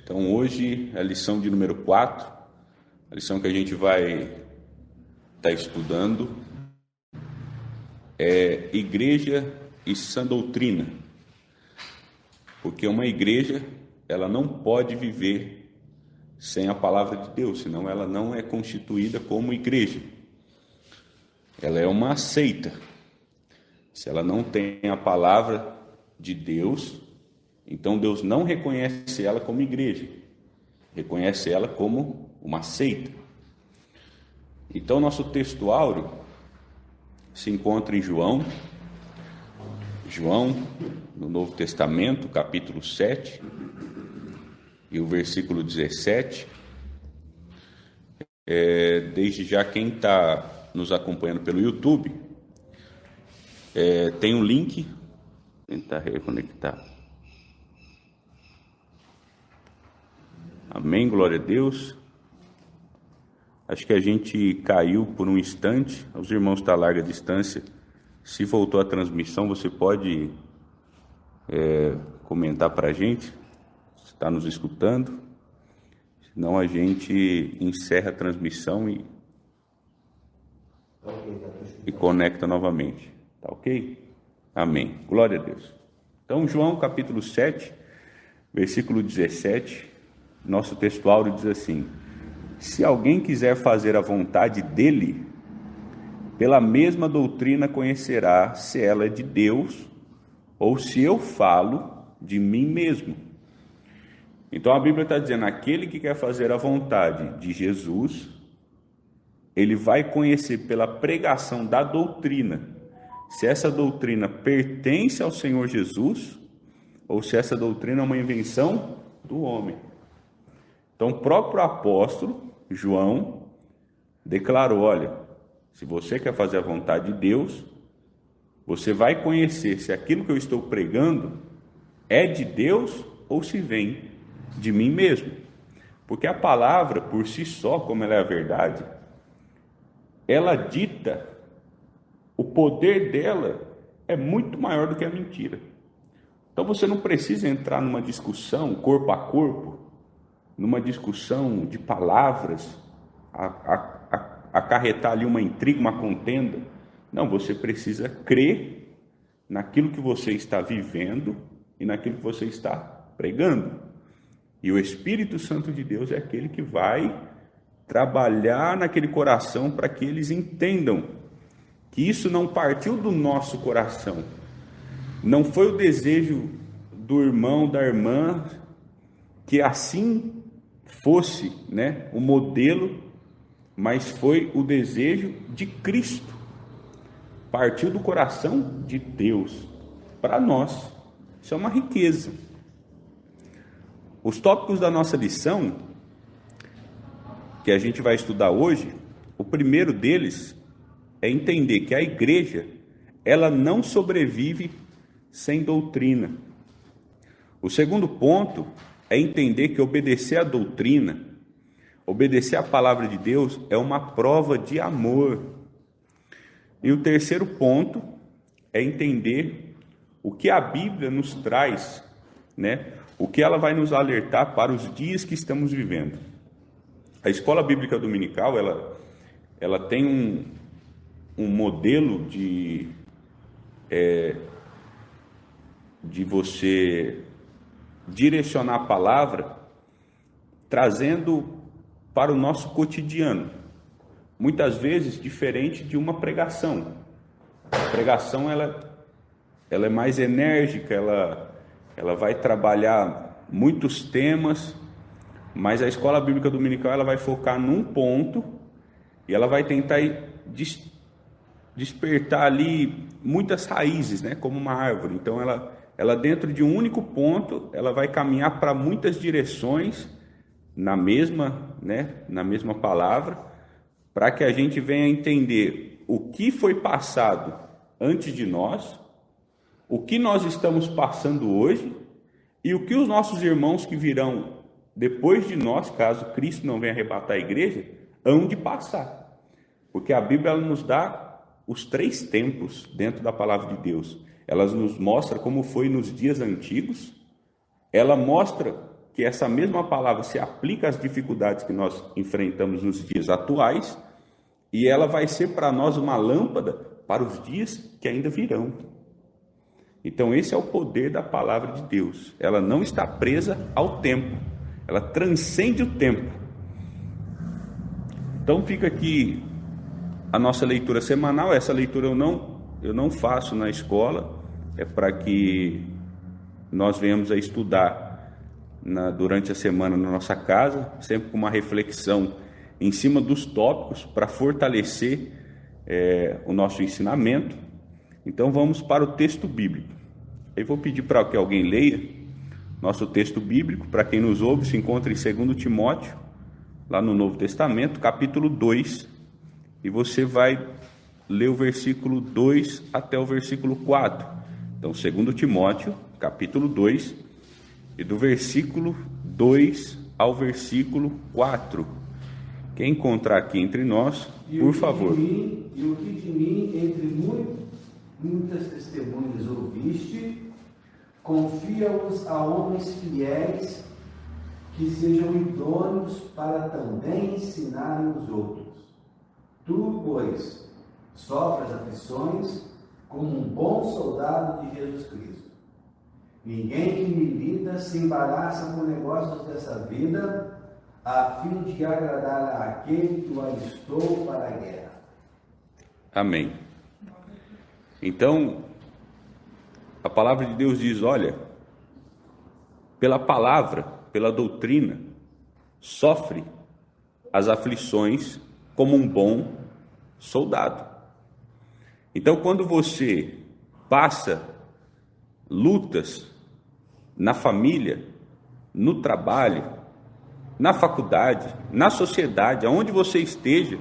Então hoje a lição de número 4, a lição que a gente vai estar estudando é igreja e sã doutrina. Porque uma igreja, ela não pode viver sem a palavra de Deus, senão ela não é constituída como igreja. Ela é uma seita. Se ela não tem a palavra de Deus, então Deus não reconhece ela como igreja, reconhece ela como uma seita. Então nosso texto áureo se encontra em João, no Novo Testamento, capítulo 7, e o versículo 17. Desde já, quem está nos acompanhando pelo YouTube, tem um link, tentar reconectar. Amém, glória a Deus. Acho que a gente caiu por um instante, os irmãos estão a larga distância. Se voltou a transmissão, você pode comentar para a gente, se está nos escutando. Senão a gente encerra a transmissão e conecta novamente. Tá ok? Amém. Glória a Deus. Então, João capítulo 7, versículo 17, nosso texto áureo diz assim: se alguém quiser fazer a vontade dele, pela mesma doutrina conhecerá se ela é de Deus ou se eu falo de mim mesmo. Então a Bíblia está dizendo, aquele que quer fazer a vontade de Jesus, ele vai conhecer pela pregação da doutrina, se essa doutrina pertence ao Senhor Jesus ou se essa doutrina é uma invenção do homem. Então o próprio apóstolo João declarou, olha, se você quer fazer a vontade de Deus, você vai conhecer se aquilo que eu estou pregando é de Deus ou se vem de mim mesmo. Porque a palavra, por si só, como ela é a verdade, ela dita, o poder dela é muito maior do que a mentira. Então você não precisa entrar numa discussão corpo a corpo, numa discussão de palavras, acarretar ali uma intriga, uma contenda. Não, você precisa crer naquilo que você está vivendo e naquilo que você está pregando. E o Espírito Santo de Deus é aquele que vai trabalhar naquele coração para que eles entendam que isso não partiu do nosso coração. Não foi o desejo do irmão, da irmã, que assim fosse, o modelo, mas foi o desejo de Cristo. Partiu do coração de Deus para nós. Isso é uma riqueza. Os tópicos da nossa lição, que a gente vai estudar hoje, o primeiro deles é entender que a igreja, ela não sobrevive sem doutrina. O segundo ponto é entender que obedecer à doutrina, obedecer à palavra de Deus é uma prova de amor. E o terceiro ponto é entender o que a Bíblia nos traz, o que ela vai nos alertar para os dias que estamos vivendo. A Escola Bíblica Dominical, ela tem um modelo de você direcionar a palavra, trazendo para o nosso cotidiano, muitas vezes diferente de uma pregação. A pregação ela é mais enérgica, ela vai trabalhar muitos temas, mas a Escola Bíblica Dominical ela vai focar num ponto e ela vai tentar despertar ali muitas raízes, como uma árvore. Então ela dentro de um único ponto, ela vai caminhar para muitas direções na mesma palavra, para que a gente venha entender o que foi passado antes de nós, o que nós estamos passando hoje e o que os nossos irmãos que virão depois de nós, caso Cristo não venha arrebatar a igreja, hão de passar. Porque a Bíblia ela nos dá os 3 tempos dentro da palavra de Deus. Ela nos mostra como foi nos dias antigos, ela mostra que essa mesma palavra se aplica às dificuldades que nós enfrentamos nos dias atuais, e ela vai ser para nós uma lâmpada para os dias que ainda virão. Então esse é o poder da palavra de Deus. Ela não está presa ao tempo, ela transcende o tempo. Então fica aqui a nossa leitura semanal. Essa leitura eu não faço na escola, é para que nós venhamos a estudar durante a semana na nossa casa, sempre com uma reflexão em cima dos tópicos para fortalecer o nosso ensinamento. Então vamos para o texto bíblico. Eu vou pedir para que alguém leia nosso texto bíblico. Para quem nos ouve, se encontra em 2 Timóteo, lá no Novo Testamento, capítulo 2, e você vai ler o versículo 2 até o versículo 4. Então 2 Timóteo, capítulo 2, e do versículo 2 ao versículo 4. Quem encontrar aqui entre nós, por favor. E o que de mim, entre muitas testemunhas ouviste, confia-os a homens fiéis, que sejam idôneos para também ensinarem os outros. Tu, pois, sofres aflições como um bom soldado de Jesus Cristo. Ninguém que milita se embaraça com negócios dessa vida, a fim de agradar àquele que o alistou para a guerra. Amém. Então, a palavra de Deus diz, olha, pela palavra, pela doutrina, sofre as aflições como um bom soldado. Então, quando você passa lutas na família, no trabalho, na faculdade, na sociedade, aonde você esteja,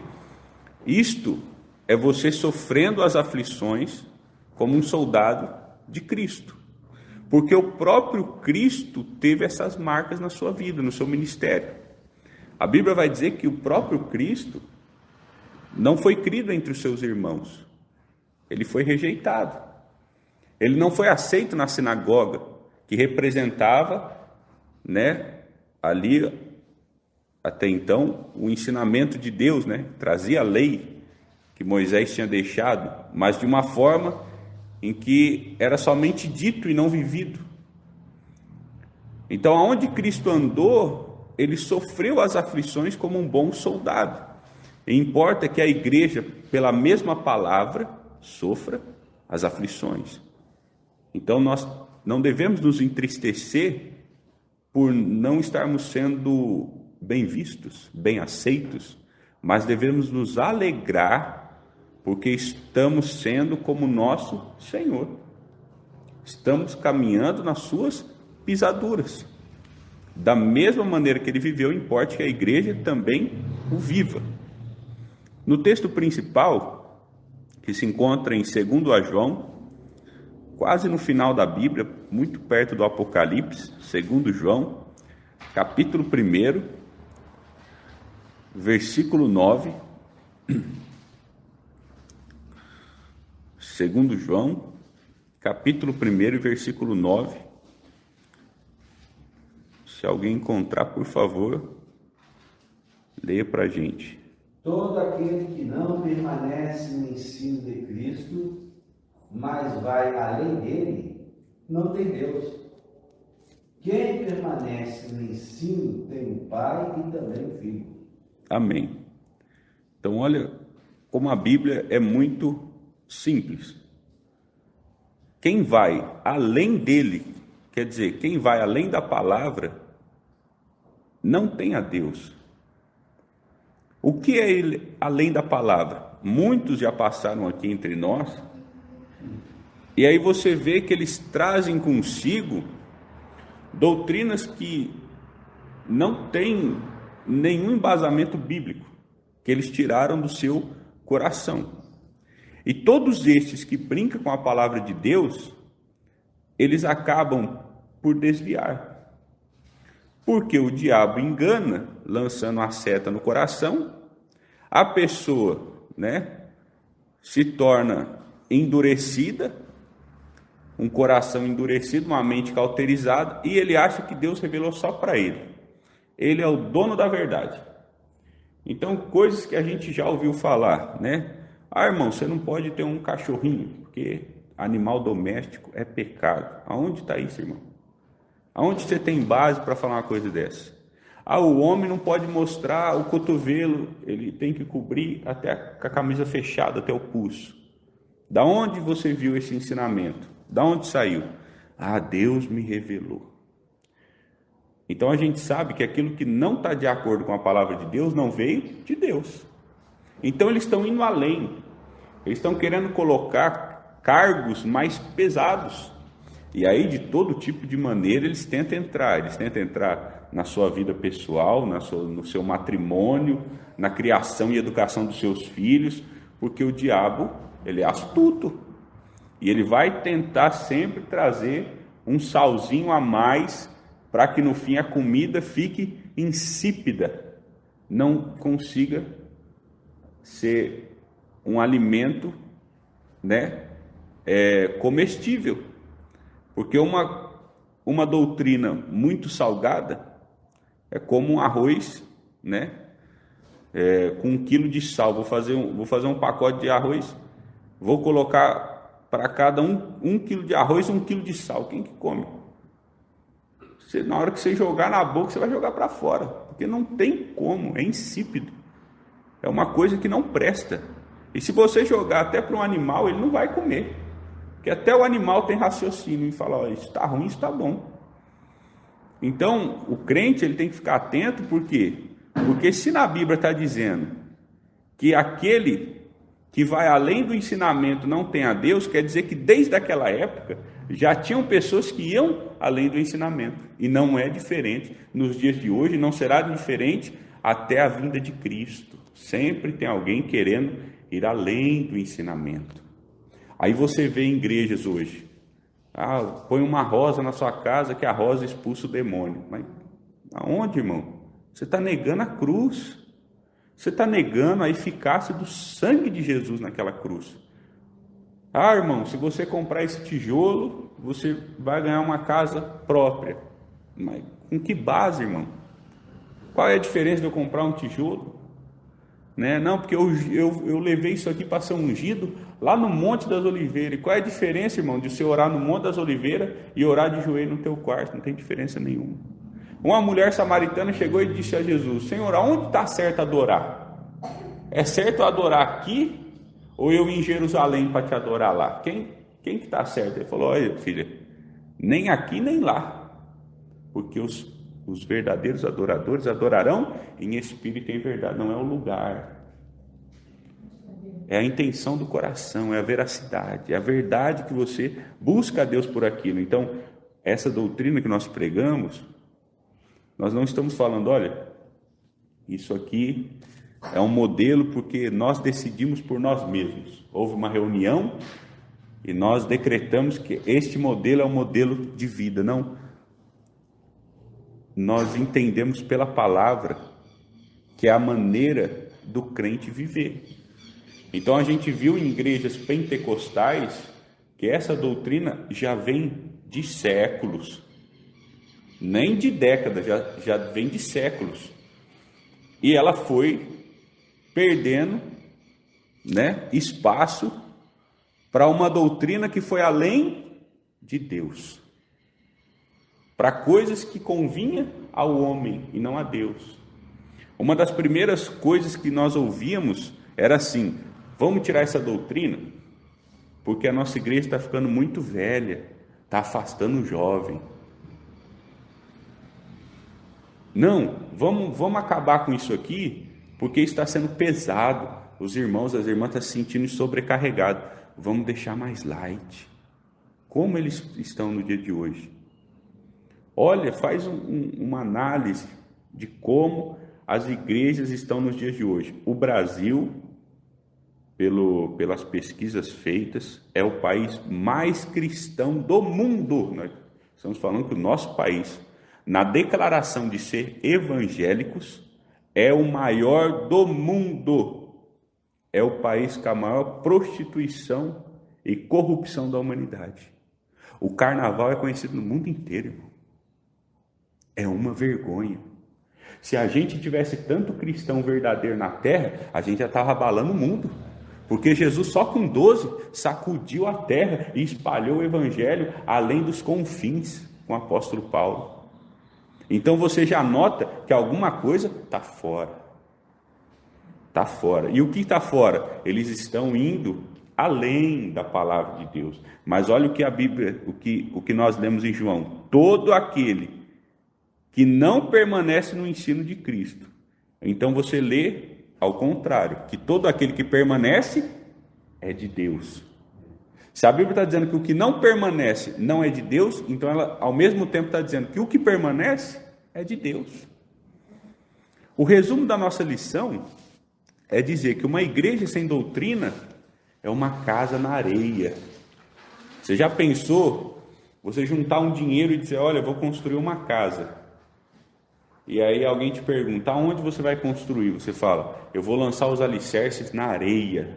isto é você sofrendo as aflições como um soldado de Cristo. Porque o próprio Cristo teve essas marcas na sua vida, no seu ministério. A Bíblia vai dizer que o próprio Cristo não foi crido entre os seus irmãos. Ele foi rejeitado. Ele não foi aceito na sinagoga, que representava, ali até então o ensinamento de Deus, trazia a lei que Moisés tinha deixado, mas de uma forma em que era somente dito e não vivido. Então, aonde Cristo andou, ele sofreu as aflições como um bom soldado. E importa que a igreja, pela mesma palavra, sofra as aflições. Então, nós não devemos nos entristecer por não estarmos sendo bem vistos, bem aceitos, mas devemos nos alegrar porque estamos sendo como nosso Senhor. Estamos caminhando nas suas pisaduras. Da mesma maneira que ele viveu, importa que a igreja também o viva. No texto principal, que se encontra em 2 João, quase no final da Bíblia, muito perto do Apocalipse, 2 João, capítulo 1, versículo 9. 2 João, capítulo 1, versículo 9. Se alguém encontrar, por favor, leia para a gente. Todo aquele que não permanece no ensino de Cristo, mas vai além dele, não tem Deus. Quem permanece no ensino tem o Pai e também o Filho. Amém. Então, olha como a Bíblia é muito simples. Quem vai além dele, quer dizer, quem vai além da palavra, não tem a Deus. O que é ele além da palavra? Muitos já passaram aqui entre nós, e aí você vê que eles trazem consigo doutrinas que não têm nenhum embasamento bíblico, que eles tiraram do seu coração. E todos estes que brincam com a palavra de Deus, eles acabam por desviar. Porque o diabo engana, lançando a seta no coração, a pessoa, se torna endurecida, um coração endurecido, uma mente cauterizada, e ele acha que Deus revelou só para ele. Ele é o dono da verdade. Então, coisas que a gente já ouviu falar, né? Ah, irmão, você não pode ter um cachorrinho, porque animal doméstico é pecado. Aonde está isso, irmão? Aonde você tem base para falar uma coisa dessa? Ah, o homem não pode mostrar o cotovelo, ele tem que cobrir até com a camisa fechada, até o pulso. Da onde você viu esse ensinamento? Da onde saiu? Ah, Deus me revelou. Então a gente sabe que aquilo que não está de acordo com a palavra de Deus não veio de Deus. Então eles estão indo além. Eles estão querendo colocar cargos mais pesados. E aí, de todo tipo de maneira, eles tentam entrar. Eles tentam entrar na sua vida pessoal, no seu matrimônio, na criação e educação dos seus filhos, porque o diabo, ele é astuto. E ele vai tentar sempre trazer um salzinho a mais para que no fim a comida fique insípida, não consiga ser um alimento, né, comestível. Porque uma doutrina muito salgada é como um arroz, né, com 1 quilo de sal. Vou fazer um pacote de arroz, vou colocar para cada um quilo de arroz, 1 quilo de sal. Quem que come? Na hora que você jogar na boca, você vai jogar para fora, porque não tem como, é insípido, é uma coisa que não presta. E se você jogar até para um animal, ele não vai comer, porque até o animal tem raciocínio e fala, olha, isso está ruim, isso está bom. Então, o crente ele tem que ficar atento, por quê? Porque se na Bíblia está dizendo que aquele que vai além do ensinamento não tem a Deus, quer dizer que desde aquela época já tinham pessoas que iam além do ensinamento. E não é diferente nos dias de hoje, não será diferente até a vinda de Cristo. Sempre tem alguém querendo ir além do ensinamento. Aí você vê em igrejas hoje, põe uma rosa na sua casa que a rosa expulsa o demônio. Mas aonde, irmão? Você está negando a cruz. Você está negando a eficácia do sangue de Jesus naquela cruz. Ah, irmão, se você comprar esse tijolo, você vai ganhar uma casa própria. Mas com que base, irmão? Qual é a diferença de eu comprar um tijolo? Né? Não, porque eu levei isso aqui para ser ungido lá no Monte das Oliveiras. E qual é a diferença, irmão, de você orar no Monte das Oliveiras e orar de joelho no teu quarto? Não tem diferença nenhuma. Uma mulher samaritana chegou e disse a Jesus, Senhor, aonde está certo adorar? É certo adorar aqui ou eu em Jerusalém para te adorar lá? Quem que está certo? Ele falou, olha filha, nem aqui nem lá, porque os verdadeiros adoradores adorarão em espírito e em verdade. Não é o lugar, é a intenção do coração, é a veracidade, é a verdade que você busca a Deus por aquilo. Então, essa doutrina que nós pregamos, nós não estamos falando, olha, isso aqui é um modelo porque nós decidimos por nós mesmos. Houve uma reunião e nós decretamos que este modelo é um modelo de vida. Não. Nós entendemos pela palavra que é a maneira do crente viver. Então a gente viu em igrejas pentecostais que essa doutrina já vem de séculos. Nem de décadas, já vem de séculos. E ela foi perdendo, né, espaço para uma doutrina que foi além de Deus. Para coisas que convinha ao homem e não a Deus. Uma das primeiras coisas que nós ouvíamos era assim, vamos tirar essa doutrina, porque a nossa igreja está ficando muito velha, está afastando o jovem. Não, vamos acabar com isso aqui, porque isso está sendo pesado. Os irmãos, as irmãs estão se sentindo sobrecarregados. Vamos deixar mais light. Como eles estão no dia de hoje? Olha, faz uma análise de como as igrejas estão nos dias de hoje. O Brasil, pelas pesquisas feitas, é o país mais cristão do mundo. Nós estamos falando que o nosso país, na declaração de ser evangélicos, é o maior do mundo. É o país com a maior prostituição e corrupção da humanidade. O carnaval é conhecido no mundo inteiro, irmão. É uma vergonha. Se a gente tivesse tanto cristão verdadeiro na terra, a gente já estava abalando o mundo. Porque Jesus só com 12 sacudiu a terra e espalhou o evangelho além dos confins, com o apóstolo Paulo. Então você já nota que alguma coisa está fora. Está fora. E o que está fora? Eles estão indo além da palavra de Deus. Mas olha o que a Bíblia, o que nós lemos em João. Todo aquele que não permanece no ensino de Cristo. Então você lê ao contrário, que todo aquele que permanece é de Deus. Se a Bíblia está dizendo que o que não permanece não é de Deus, então ela ao mesmo tempo está dizendo que o que permanece é de Deus. O resumo da nossa lição é dizer que uma igreja sem doutrina é uma casa na areia. Você já pensou você juntar um dinheiro e dizer, olha, eu vou construir uma casa. E aí alguém te pergunta, aonde você vai construir? Você fala, eu vou lançar os alicerces na areia.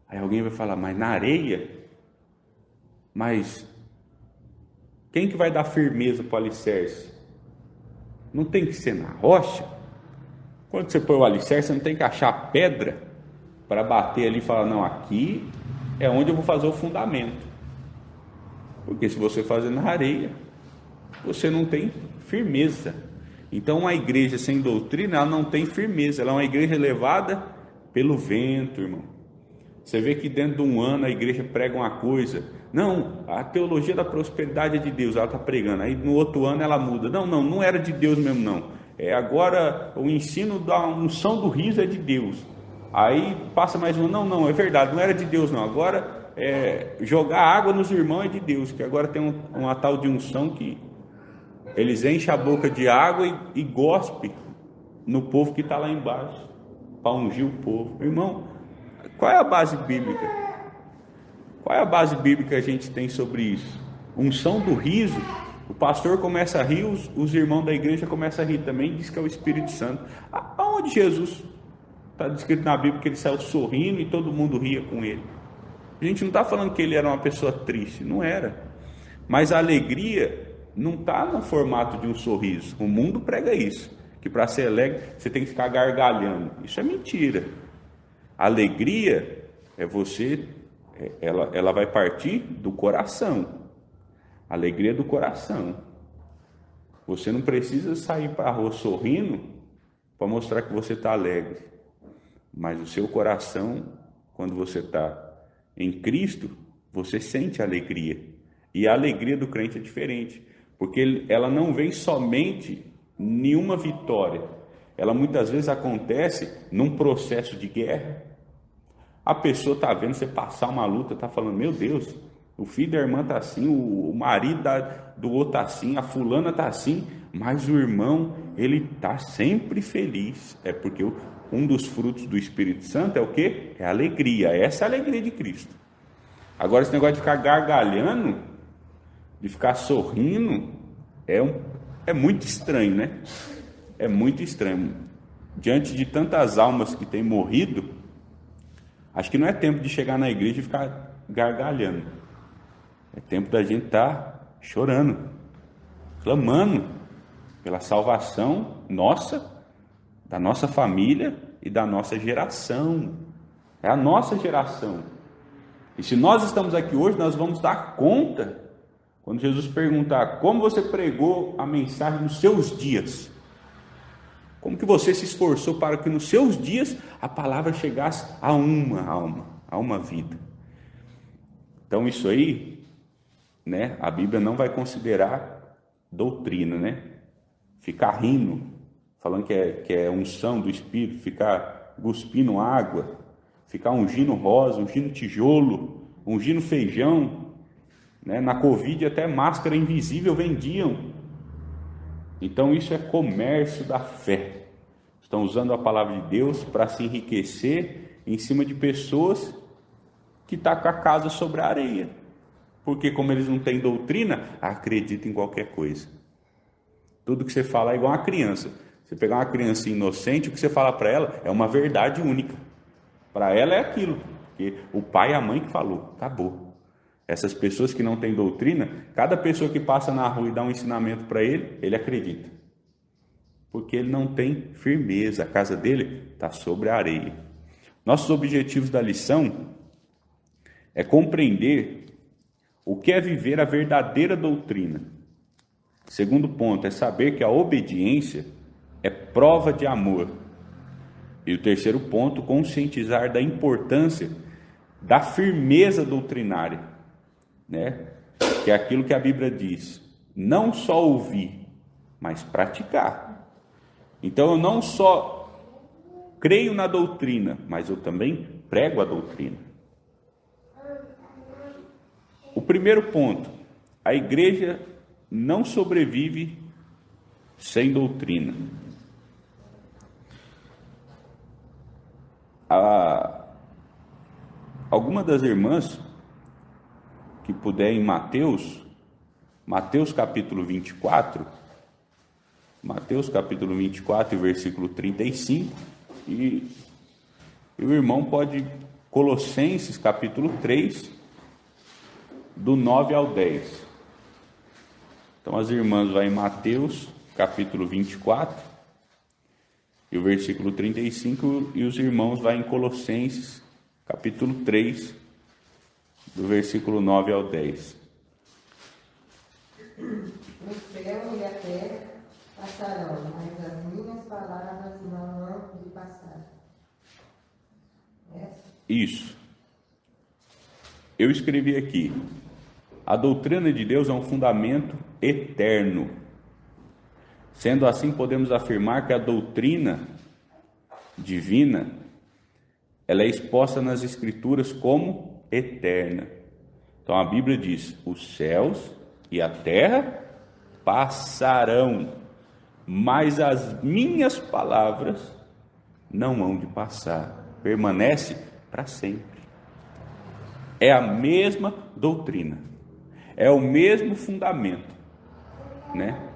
Aí alguém vai falar, mas na areia? Mas quem que vai dar firmeza para o alicerce? Não tem que ser na rocha? Quando você põe o alicerce, você não tem que achar pedra para bater ali e falar, não, aqui é onde eu vou fazer o fundamento. Porque se você fazer na areia, você não tem firmeza. Então uma igreja sem doutrina, ela não tem firmeza, ela é uma igreja levada pelo vento, irmão. Você vê que dentro de um ano a igreja prega uma coisa, não, a teologia da prosperidade é de Deus, ela está pregando, aí no outro ano ela muda, não era de Deus mesmo não, agora o ensino da unção do riso é de Deus, aí passa mais um ano, não, é verdade, não era de Deus não, agora jogar água nos irmãos é de Deus, que agora tem uma tal de unção que eles enchem a boca de água e gospe no povo que está lá embaixo, para ungir o povo. Irmão, qual é a base bíblica? Qual é a base bíblica que a gente tem sobre isso? Unção do riso, o pastor começa a rir, os irmãos da igreja começam a rir também, diz que é o Espírito Santo. Aonde Jesus, está descrito na Bíblia que ele saiu sorrindo e todo mundo ria com ele. A gente não está falando que ele era uma pessoa triste, não era. Mas a alegria não está no formato de um sorriso. O mundo prega isso, que para ser alegre você tem que ficar gargalhando. Isso é mentira. A alegria é você, ela vai partir do coração. A alegria é do coração. Você não precisa sair para a rua sorrindo para mostrar que você está alegre. Mas o seu coração, quando você está em Cristo, você sente alegria. E a alegria do crente é diferente. Porque ela não vem somente em uma vitória. Ela muitas vezes acontece num processo de guerra. A pessoa está vendo você passar uma luta, está falando, meu Deus, o filho da irmã está assim, o marido do outro está assim, a fulana está assim, mas o irmão, ele está sempre feliz. É porque um dos frutos do Espírito Santo é o quê? É a alegria. Essa é a alegria de Cristo. Agora esse negócio de ficar gargalhando, de ficar sorrindo, é muito estranho, né? É muito estranho. Diante de tantas almas que têm morrido, acho que não é tempo de chegar na igreja e ficar gargalhando. É tempo da gente estar chorando, clamando pela salvação nossa, da nossa família e da nossa geração. É a nossa geração. E se nós estamos aqui hoje, nós vamos dar conta. Quando Jesus perguntar como você pregou a mensagem nos seus dias, como que você se esforçou para que nos seus dias a palavra chegasse a uma alma, a uma vida. Então isso aí, né, a Bíblia não vai considerar doutrina, né? Ficar rindo, falando que é unção do Espírito, ficar cuspindo água, ficar ungindo rosa, ungindo tijolo, ungindo feijão. Na Covid até máscara invisível vendiam. Então isso é comércio da fé. Estão usando a palavra de Deus para se enriquecer em cima de pessoas que estão com a casa sobre a areia. Porque como eles não têm doutrina, acreditam em qualquer coisa. Tudo que você fala é igual uma criança. Você pegar uma criança inocente, o que você fala para ela é uma verdade única. Para ela é aquilo, porque o pai e a mãe que falou, acabou. Essas pessoas que não têm doutrina, cada pessoa que passa na rua e dá um ensinamento para ele, ele acredita. Porque ele não tem firmeza, a casa dele está sobre a areia. Nossos objetivos da lição é compreender o que é viver a verdadeira doutrina. Segundo ponto é saber que a obediência é prova de amor. E o terceiro ponto, conscientizar da importância da firmeza doutrinária, né? Que é aquilo que a Bíblia diz, não só ouvir, mas praticar. Então eu não só creio na doutrina, mas eu também prego a doutrina. O primeiro ponto, a igreja não sobrevive sem doutrina. Alguma das irmãs que puder em Mateus capítulo 24, versículo 35, e o irmão pode Colossenses capítulo 3, do 9 ao 10. Então as irmãs vão em Mateus capítulo 24 e o versículo 35, e os irmãos vão em Colossenses capítulo 3, do versículo 9 ao 10. O céu e a terra passarão, mas as minhas palavras não hão de passar. Isso. Eu escrevi aqui: a doutrina de Deus é um fundamento eterno. Sendo assim, podemos afirmar que a doutrina divina, ela é exposta nas Escrituras como eterna. Então a Bíblia diz: os céus e a terra passarão, mas as minhas palavras não hão de passar, permanece para sempre. É a mesma doutrina, é o mesmo fundamento, né?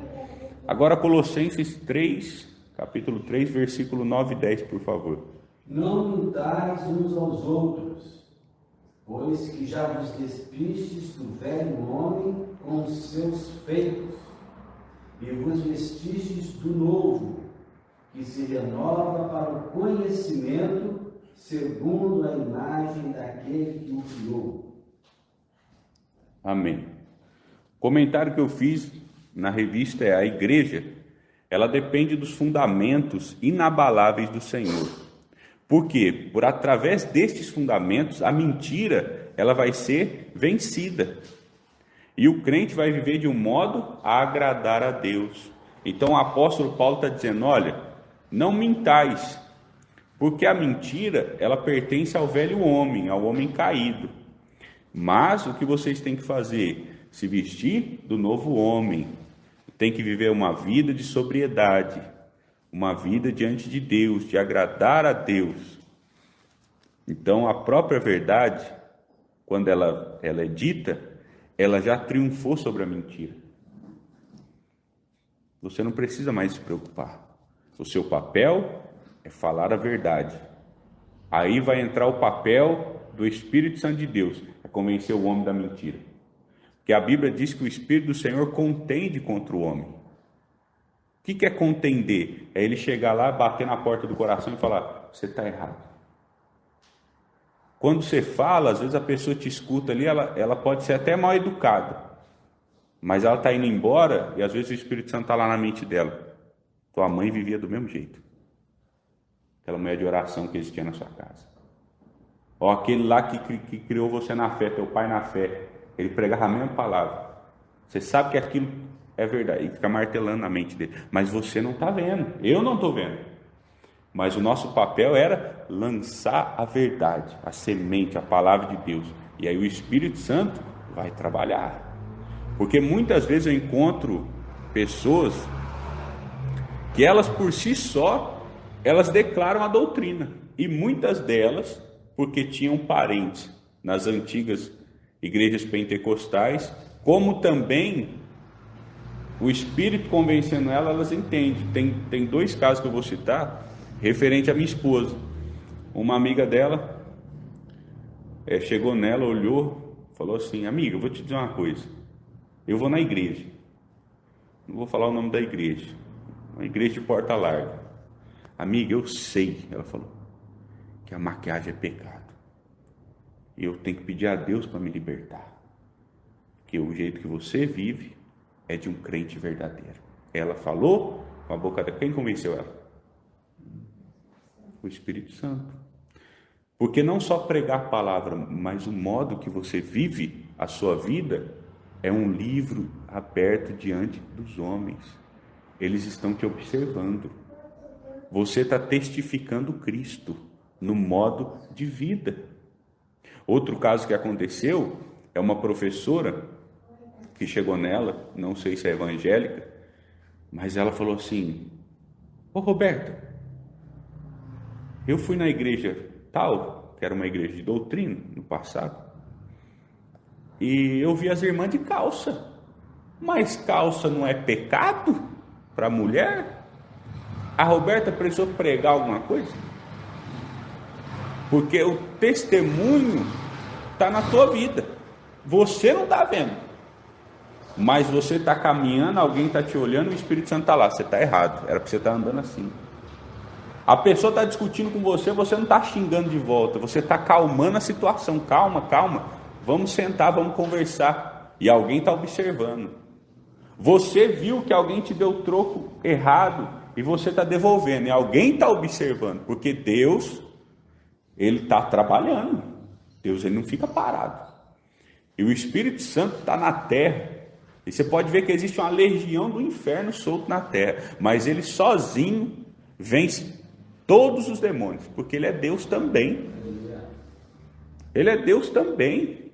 Agora Colossenses 3, capítulo 3, versículo 9 e 10, por favor. Não mintais uns aos outros, pois que já vos despistes do velho homem com os seus feitos, e vos vestistes do novo, que se renova para o conhecimento segundo a imagem daquele que o criou. Amém. O comentário que eu fiz na revista é: a igreja, ela depende dos fundamentos inabaláveis do Senhor. Por quê? Por através destes fundamentos, a mentira, ela vai ser vencida. E o crente vai viver de um modo a agradar a Deus. Então o apóstolo Paulo está dizendo: olha, não mintais, porque a mentira, ela pertence ao velho homem, ao homem caído. Mas o que vocês têm que fazer? Se vestir do novo homem. Tem que viver uma vida de sobriedade, uma vida diante de Deus, de agradar a Deus. Então a própria verdade, quando ela é dita, ela já triunfou sobre a mentira. Você não precisa mais se preocupar. O seu papel é falar a verdade. Aí vai entrar o papel do Espírito Santo de Deus, é convencer o homem da mentira. Porque a Bíblia diz que o Espírito do Senhor contende contra o homem. O que é contender? É ele chegar lá, bater na porta do coração e falar: você está errado. Quando você fala, às vezes a pessoa te escuta ali, ela pode ser até mal educada, mas ela está indo embora e às vezes o Espírito Santo está lá na mente dela. Tua mãe vivia do mesmo jeito. Aquela mulher de oração que existia na sua casa. Ou aquele lá que criou você na fé, teu pai na fé, ele pregava a mesma palavra. Você sabe que aquilo é verdade, e fica martelando na mente dele, mas você não está vendo, eu não estou vendo. Mas o nosso papel era lançar a verdade, a semente, a palavra de Deus, e aí o Espírito Santo vai trabalhar. Porque muitas vezes eu encontro pessoas que elas por si só, elas declaram a doutrina, e muitas delas porque tinham parentes nas antigas igrejas pentecostais, como também o Espírito convencendo elas entendem. Tem dois casos que eu vou citar, referente à minha esposa. Uma amiga dela chegou nela, olhou, falou assim: amiga, eu vou te dizer uma coisa, eu vou na igreja, não vou falar o nome da igreja, uma igreja de porta larga. Amiga, eu sei, ela falou, que a maquiagem é pecado, e eu tenho que pedir a Deus para me libertar, porque o jeito que você vive é de um crente verdadeiro. Ela falou com a boca dela. Quem convenceu ela? O Espírito Santo. Porque não só pregar a palavra, mas o modo que você vive a sua vida é um livro aberto diante dos homens. Eles estão te observando. Você está testificando Cristo no modo de vida. Outro caso que aconteceu é uma professora que chegou nela, não sei se é evangélica, mas ela falou assim: ô Roberta, eu fui na igreja tal, que era uma igreja de doutrina no passado, e eu vi as irmãs de calça, mas calça não é pecado para a mulher? A Roberta precisou pregar alguma coisa? Porque o testemunho está na tua vida, você não está vendo, mas você está caminhando, alguém está te olhando, o Espírito Santo está lá. Você está errado, era para você estar andando assim. A pessoa está discutindo com você, você não está xingando de volta, você está calmando a situação. Calma, vamos sentar, vamos conversar. E alguém está observando. Você viu que alguém te deu troco errado e você está devolvendo, e alguém está observando, porque Deus, Ele está trabalhando. Deus, Ele não fica parado. E o Espírito Santo está na terra. E você pode ver que existe uma legião do inferno solto na terra, mas ele sozinho vence todos os demônios, porque ele é Deus também. Ele é Deus também.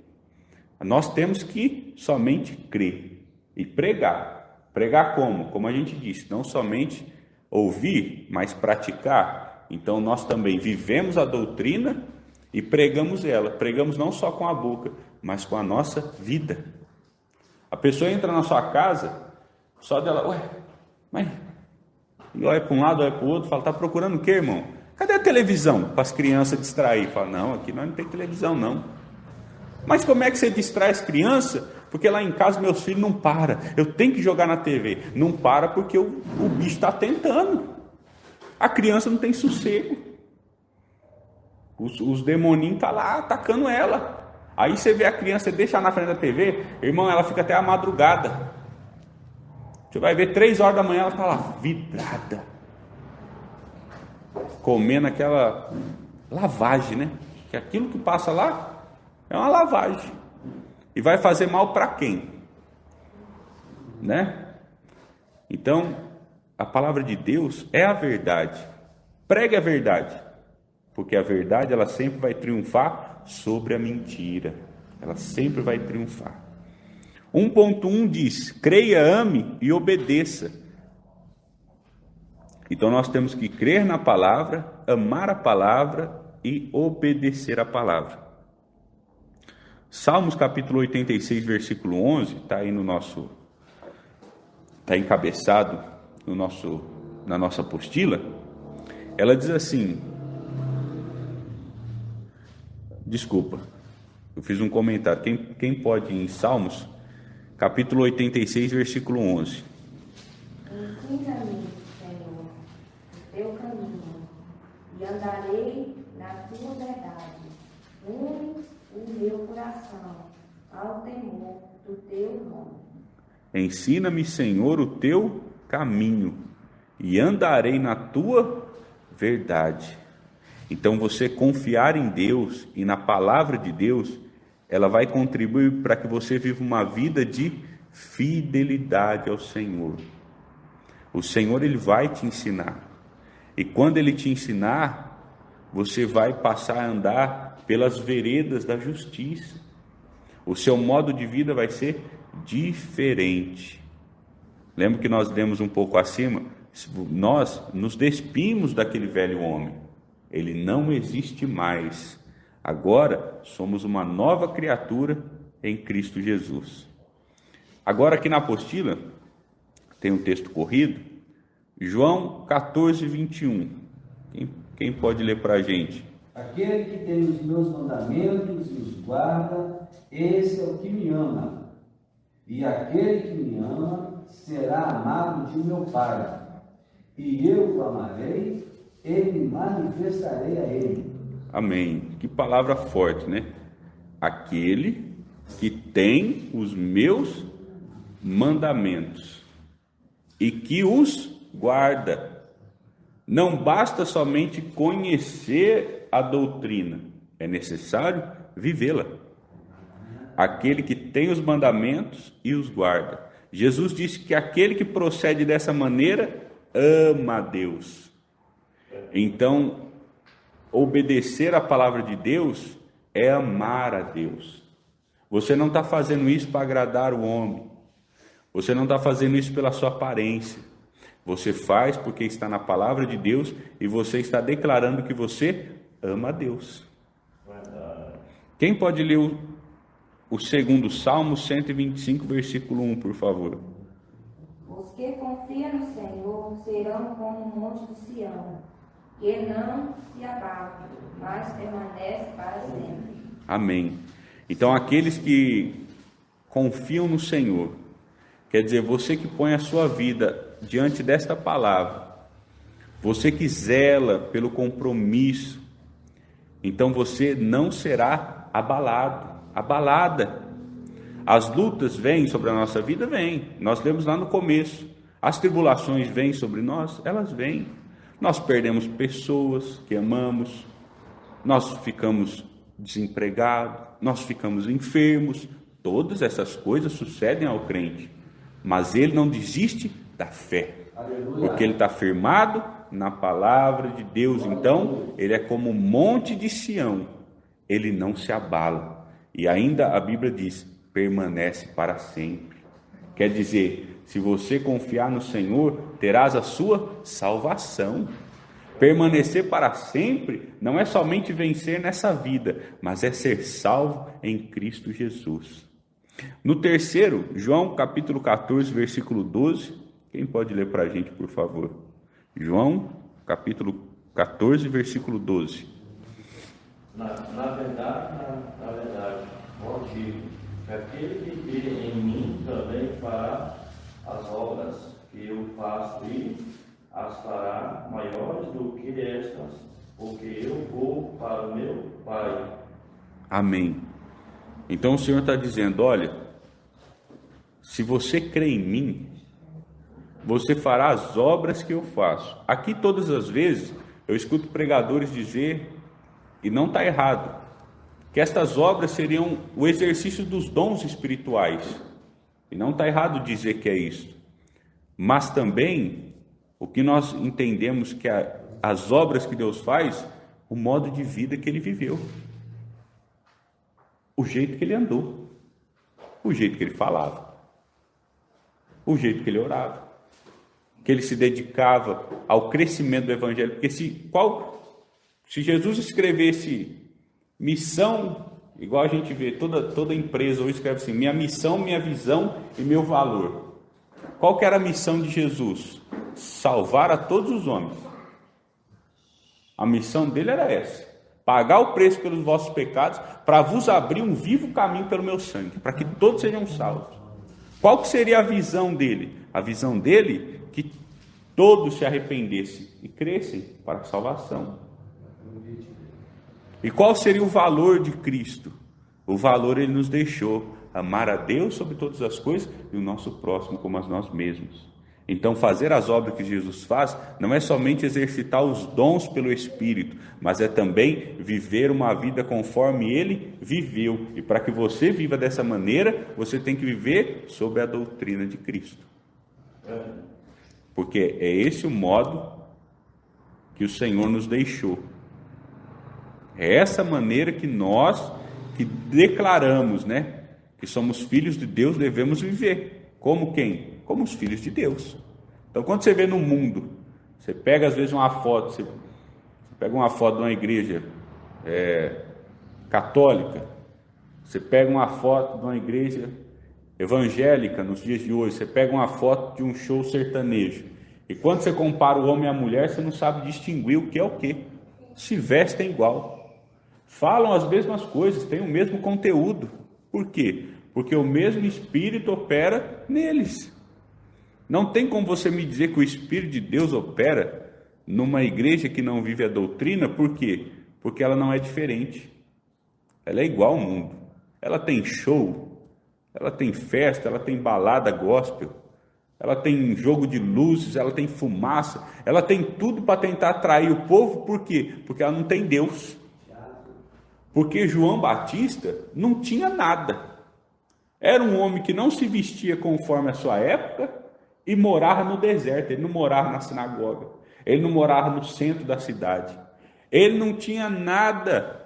Nós temos que somente crer e pregar. Pregar como? Como a gente disse, não somente ouvir, mas praticar. Então nós também vivemos a doutrina e pregamos ela. Pregamos não só com a boca, mas com a nossa vida. A pessoa entra na sua casa, só dela, mas olha para um lado, olha para o outro, fala, está procurando o quê, irmão? Cadê a televisão para as crianças distrair? Fala, não, aqui nós não tem televisão, não. Mas como é que você distrai as crianças? Porque lá em casa meus filhos não param, eu tenho que jogar na TV. Não para porque o bicho está tentando. A criança não tem sossego. Os demoninhos estão lá atacando ela. Aí você vê a criança, deixa na frente da TV, irmão, ela fica até a madrugada. Você vai ver 3 horas da manhã, ela está lá, vidrada, comendo aquela lavagem, né? Que aquilo que passa lá é uma lavagem. E vai fazer mal para quem? Né? Então, a palavra de Deus é a verdade. Pregue a verdade, porque a verdade ela sempre vai triunfar sobre a mentira. Ela sempre vai triunfar. 1.1 diz: creia, ame e obedeça. Então nós temos que crer na palavra, amar a palavra e obedecer a palavra. Salmos capítulo 86, versículo 11, está aí no nosso, está encabeçado na nossa apostila. Ela diz assim, desculpa, eu fiz um comentário. Quem pode ir em Salmos, capítulo 86, versículo 11. Ensina-me, Senhor, o teu caminho, e andarei na tua verdade. Une o meu coração ao temor do teu nome. Ensina-me, Senhor, o teu caminho, e andarei na tua verdade. Então, você confiar em Deus e na palavra de Deus, ela vai contribuir para que você viva uma vida de fidelidade ao Senhor. O Senhor, Ele vai te ensinar. E quando Ele te ensinar, você vai passar a andar pelas veredas da justiça. O seu modo de vida vai ser diferente. Lembra que nós lemos um pouco acima? Nós nos despimos daquele velho homem. Ele não existe mais. Agora somos uma nova criatura em Cristo Jesus. Agora aqui na apostila tem um texto corrido, João 14, 21. Quem pode ler para a gente? Aquele que tem os meus mandamentos e os guarda, esse é o que me ama. E aquele que me ama será amado de meu Pai. E eu o amarei e me manifestarei a ele. Amém. Que palavra forte, né? Aquele que tem os meus mandamentos e que os guarda. Não basta somente conhecer a doutrina, é necessário vivê-la. Aquele que tem os mandamentos e os guarda. Jesus disse que aquele que procede dessa maneira ama a Deus. Então, obedecer a palavra de Deus é amar a Deus. Você não está fazendo isso para agradar o homem. Você não está fazendo isso pela sua aparência. Você faz porque está na palavra de Deus e você está declarando que você ama a Deus. Quem pode ler o segundo Salmo 125, versículo 1, por favor? Os que confiam no Senhor serão como o monte de Sião, que não se abate, mas permanece para sempre. Amém. Então, aqueles que confiam no Senhor, quer dizer, você que põe a sua vida diante desta palavra, você que zela pelo compromisso, então você não será abalada. As lutas vêm sobre a nossa vida, vêm. Nós lemos lá no começo. As tribulações vêm sobre nós, elas vêm. Nós perdemos pessoas que amamos, nós ficamos desempregados, nós ficamos enfermos. Todas essas coisas sucedem ao crente, mas ele não desiste da fé, porque ele está firmado na palavra de Deus. Então ele é como o monte de Sião, ele não se abala, e ainda a Bíblia diz, permanece para sempre. Quer dizer, se você confiar no Senhor, terás a sua salvação. Permanecer para sempre não é somente vencer nessa vida, mas é ser salvo em Cristo Jesus. No terceiro, João capítulo 14, versículo 12, quem pode ler para a gente, por favor? João capítulo 14, versículo 12. Na verdade, vos digo, que aquele que crê em mim também fará as obras que eu faço e as fará maiores do que estas, porque eu vou para o meu Pai. Amém. Então o Senhor está dizendo, olha, se você crê em mim, você fará as obras que eu faço. Aqui todas as vezes eu escuto pregadores dizer, e não está errado, que estas obras seriam o exercício dos dons espirituais. E não está errado dizer que é isso. Mas também, o que nós entendemos que as obras que Deus faz, o modo de vida que Ele viveu. O jeito que Ele andou. O jeito que Ele falava. O jeito que Ele orava. Que Ele se dedicava ao crescimento do Evangelho. Porque se Jesus escrevesse missão, igual a gente vê, toda empresa hoje escreve assim, minha missão, minha visão e meu valor. Qual que era a missão de Jesus? Salvar a todos os homens. A missão dele era essa: pagar o preço pelos vossos pecados, para vos abrir um vivo caminho pelo meu sangue, para que todos sejam salvos. Qual que seria a visão dele? A visão dele, que todos se arrependessem e crescem para a salvação. E qual seria o valor de Cristo? O valor ele nos deixou: amar a Deus sobre todas as coisas e o nosso próximo como a nós mesmos. Então, fazer as obras que Jesus faz não é somente exercitar os dons pelo Espírito, mas é também viver uma vida conforme Ele viveu. E para que você viva dessa maneira, você tem que viver sob a doutrina de Cristo. Porque é esse o modo que o Senhor nos deixou. É essa maneira que nós, que declaramos, né, que somos filhos de Deus, devemos viver. Como quem? Como os filhos de Deus. Então, quando você vê no mundo, você pega às vezes uma foto, você pega uma foto de uma igreja católica, você pega uma foto de uma igreja evangélica nos dias de hoje, você pega uma foto de um show sertanejo, e quando você compara o homem e a mulher, você não sabe distinguir o que é o que. Se vestem igual. falam as mesmas coisas, têm o mesmo conteúdo. Por quê? Porque o mesmo Espírito opera neles. Não tem como você me dizer que o Espírito de Deus opera numa igreja que não vive a doutrina. Por quê? Porque ela não é diferente. Ela é igual ao mundo. Ela tem show, ela tem festa, ela tem balada gospel, ela tem jogo de luzes, ela tem fumaça, ela tem tudo para tentar atrair o povo. Por quê? Porque ela não tem Deus. Porque João Batista não tinha nada. Era um homem que não se vestia conforme a sua época e morava no deserto. Ele não morava na sinagoga, ele não morava no centro da cidade, ele não tinha nada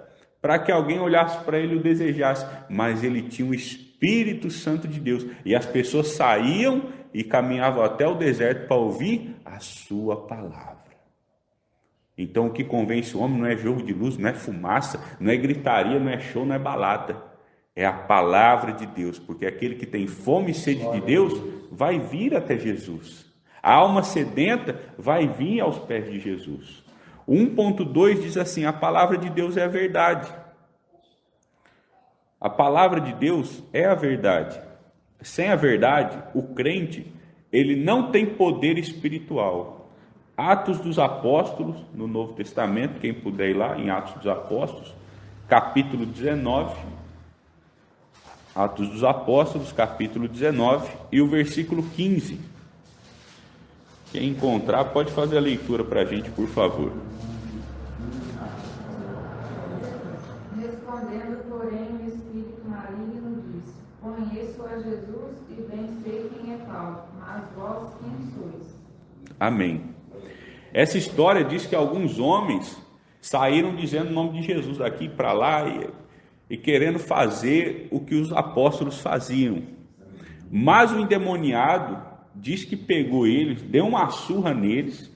para que alguém olhasse para ele e o desejasse, mas ele tinha o Espírito Santo de Deus, e as pessoas saíam e caminhavam até o deserto para ouvir a sua palavra. Então o que convence o homem não é jogo de luz, não é fumaça, não é gritaria, não é show, não é balada, é a palavra de Deus, porque aquele que tem fome e sede de Deus vai vir até Jesus. A alma sedenta vai vir aos pés de Jesus. 1.2 diz assim: a palavra de Deus é a verdade. A palavra de Deus é a verdade. Sem a verdade, o crente, ele não tem poder espiritual. Atos dos Apóstolos, no Novo Testamento, quem puder ir lá em Atos dos Apóstolos, capítulo 19. Atos dos Apóstolos, capítulo 19 e o versículo 15. Quem encontrar pode fazer a leitura para a gente, por favor. Respondendo, porém, o espírito maligno disse: conheço a Jesus e bem sei quem é Paulo, mas vós quem sois? Amém. Essa história diz que alguns homens saíram dizendo o nome de Jesus daqui para lá e querendo fazer o que os apóstolos faziam. Mas o endemoniado diz que pegou eles, deu uma surra neles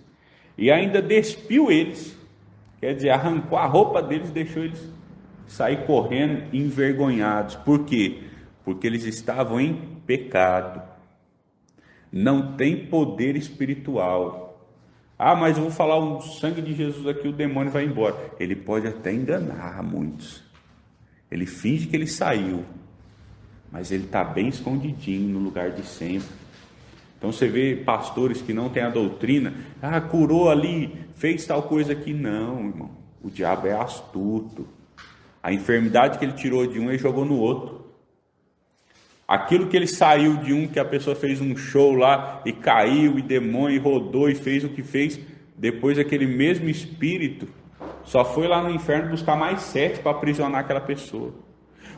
e ainda despiu eles. Quer dizer, arrancou a roupa deles e deixou eles sair correndo envergonhados. Por quê? Porque eles estavam em pecado. Não tem poder espiritual. Ah, mas eu vou falar o sangue de Jesus aqui, o demônio vai embora. Ele pode até enganar muitos. Ele finge que ele saiu, mas ele está bem escondidinho no lugar de sempre. Então você vê pastores que não têm a doutrina, curou ali, fez tal coisa aqui. Não, irmão, o diabo é astuto. A enfermidade que ele tirou de um, ele jogou no outro. Aquilo que ele saiu de um, que a pessoa fez um show lá e caiu, e demônio, e rodou e fez o que fez, depois aquele mesmo espírito só foi lá no inferno buscar mais 7 para aprisionar aquela pessoa.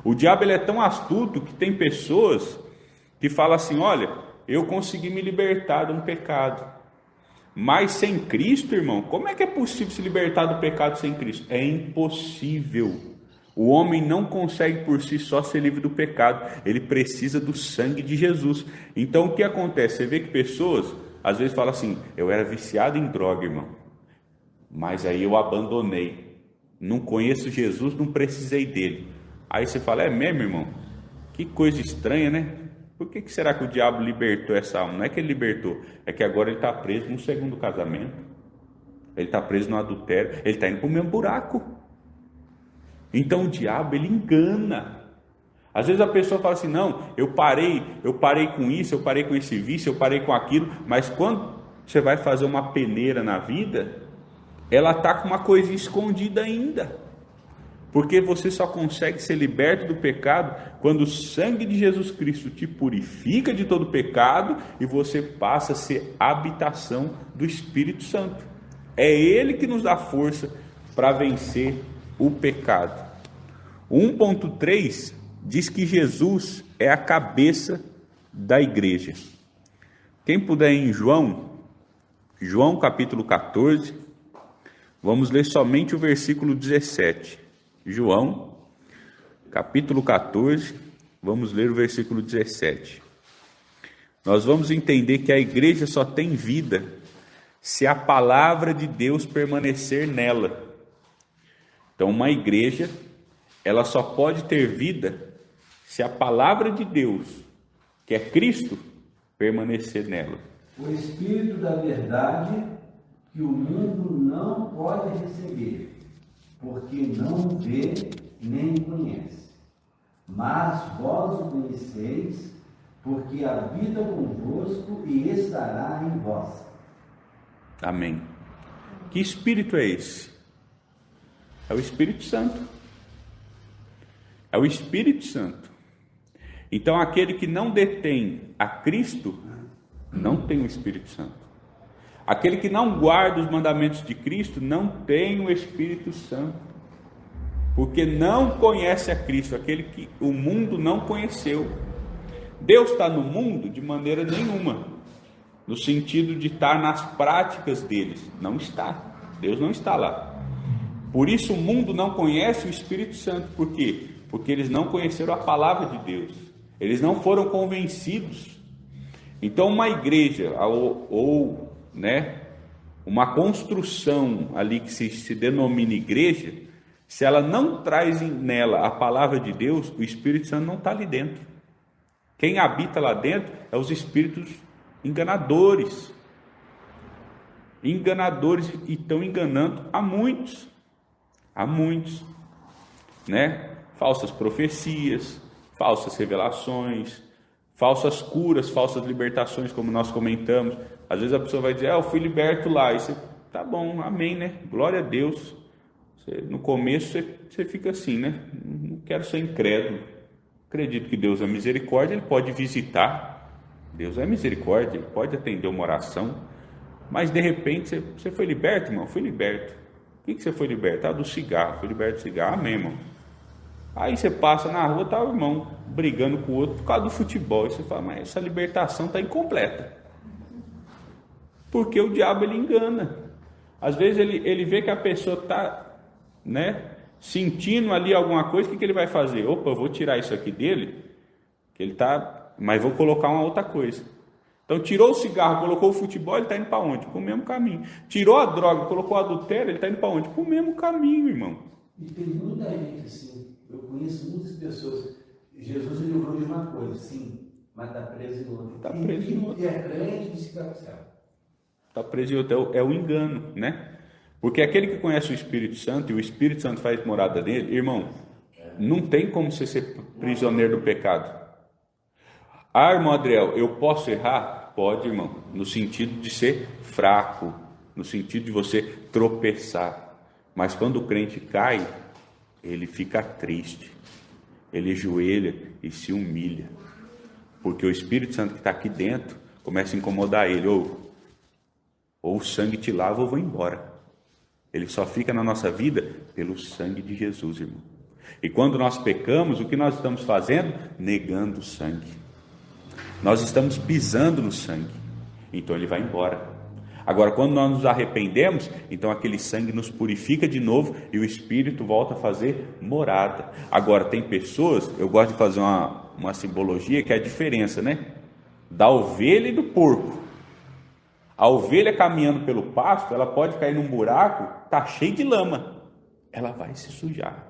O diabo, ele é tão astuto que tem pessoas que falam assim: olha, eu consegui me libertar de um pecado, mas sem Cristo, irmão, como é que é possível se libertar do pecado sem Cristo? É impossível. O homem não consegue por si só ser livre do pecado, ele precisa do sangue de Jesus. Então o que acontece? Você vê que pessoas às vezes falam assim: eu era viciado em droga, irmão, mas aí eu abandonei, não conheço Jesus, não precisei dele. Aí você fala: é mesmo, irmão? Que coisa estranha, né? Por que será que o diabo libertou essa alma? Não é que ele libertou, é que agora ele está preso no segundo casamento, ele está preso no adultério, ele está indo para o mesmo buraco. Então o diabo, ele engana. Às vezes a pessoa fala assim: não, eu parei com isso, eu parei com esse vício, eu parei com aquilo. Mas quando você vai fazer uma peneira na vida, ela está com uma coisa escondida ainda. Porque você só consegue ser liberto do pecado quando o sangue de Jesus Cristo te purifica de todo pecado e você passa a ser habitação do Espírito Santo. É Ele que nos dá força para vencer o pecado. 1.3 diz que Jesus é a cabeça da igreja. Quem puder ir em João capítulo 14, vamos ler somente o versículo 17. João capítulo 14, vamos ler o versículo 17. Nós vamos entender que a igreja só tem vida se a palavra de Deus permanecer nela. Então uma igreja, ela só pode ter vida se a palavra de Deus, que é Cristo, permanecer nela. O Espírito da verdade que o mundo não pode receber, porque não o vê nem o conhece. Mas vós o conheceis, porque habita convosco e estará em vós. Amém. Que espírito é esse? É o Espírito Santo. É o Espírito Santo. Então, aquele que não detém a Cristo, não tem o Espírito Santo. Aquele que não guarda os mandamentos de Cristo, não tem o Espírito Santo. Porque não conhece a Cristo, aquele que o mundo não conheceu. Deus está no mundo de maneira nenhuma, no sentido de estar nas práticas deles. Não está. Deus não está lá. Por isso o mundo não conhece o Espírito Santo. Por quê? Porque eles não conheceram a palavra de Deus. Eles não foram convencidos. Então uma igreja ou uma construção ali que se denomina igreja, se ela não traz nela a palavra de Deus, o Espírito Santo não está ali dentro. Quem habita lá dentro é os espíritos enganadores. Enganadores, e estão enganando a muitos. A muitos. Falsas profecias, falsas revelações, falsas curas, falsas libertações, como nós comentamos. Às vezes a pessoa vai dizer, eu fui liberto lá. E você, tá bom, amém, né? Glória a Deus. No começo você fica assim, né? Não quero ser incrédulo. Acredito que Deus é misericórdia, Ele pode visitar. Deus é misericórdia, Ele pode atender uma oração. Mas de repente você foi liberto, irmão? Fui liberto. O que você foi liberto? Do cigarro. Fui liberto do cigarro, amém, irmão. Aí você passa na rua, tá o irmão brigando com o outro por causa do futebol. E você fala, mas essa libertação está incompleta. Porque o diabo, ele engana. Às vezes ele vê que a pessoa está sentindo ali alguma coisa. O que ele vai fazer? Opa, eu vou tirar isso aqui dele, que ele está, mas vou colocar uma outra coisa. Então tirou o cigarro, colocou o futebol, ele está indo para onde? Para o mesmo caminho. Tirou a droga, colocou o adultério, ele está indo para onde? Para o mesmo caminho, irmão. E tem muita gente assim, eu conheço muitas pessoas, Jesus ele livrou de uma coisa, sim, mas está preso em outra. Está preso em outra. E é crente, diz que vai para o céu. Está preso em outra, é o engano, Porque aquele que conhece o Espírito Santo, e o Espírito Santo faz morada nele, irmão, não tem como você ser prisioneiro do pecado. Irmão Adriel, eu posso errar? Pode, irmão, no sentido de ser fraco, no sentido de você tropeçar. Mas quando o crente cai, ele fica triste, ele ajoelha e se humilha, porque o Espírito Santo que está aqui dentro começa a incomodar ele, ou o sangue te lava ou vou embora. Ele só fica na nossa vida pelo sangue de Jesus, irmão. E quando nós pecamos, o que nós estamos fazendo? Negando o sangue. Nós estamos pisando no sangue. Então ele vai embora. Agora, quando nós nos arrependemos, então aquele sangue nos purifica de novo e o Espírito volta a fazer morada. Agora, tem pessoas, eu gosto de fazer uma simbologia, que é a diferença, da ovelha e do porco. A ovelha caminhando pelo pasto, ela pode cair num buraco, está cheio de lama. Ela vai se sujar.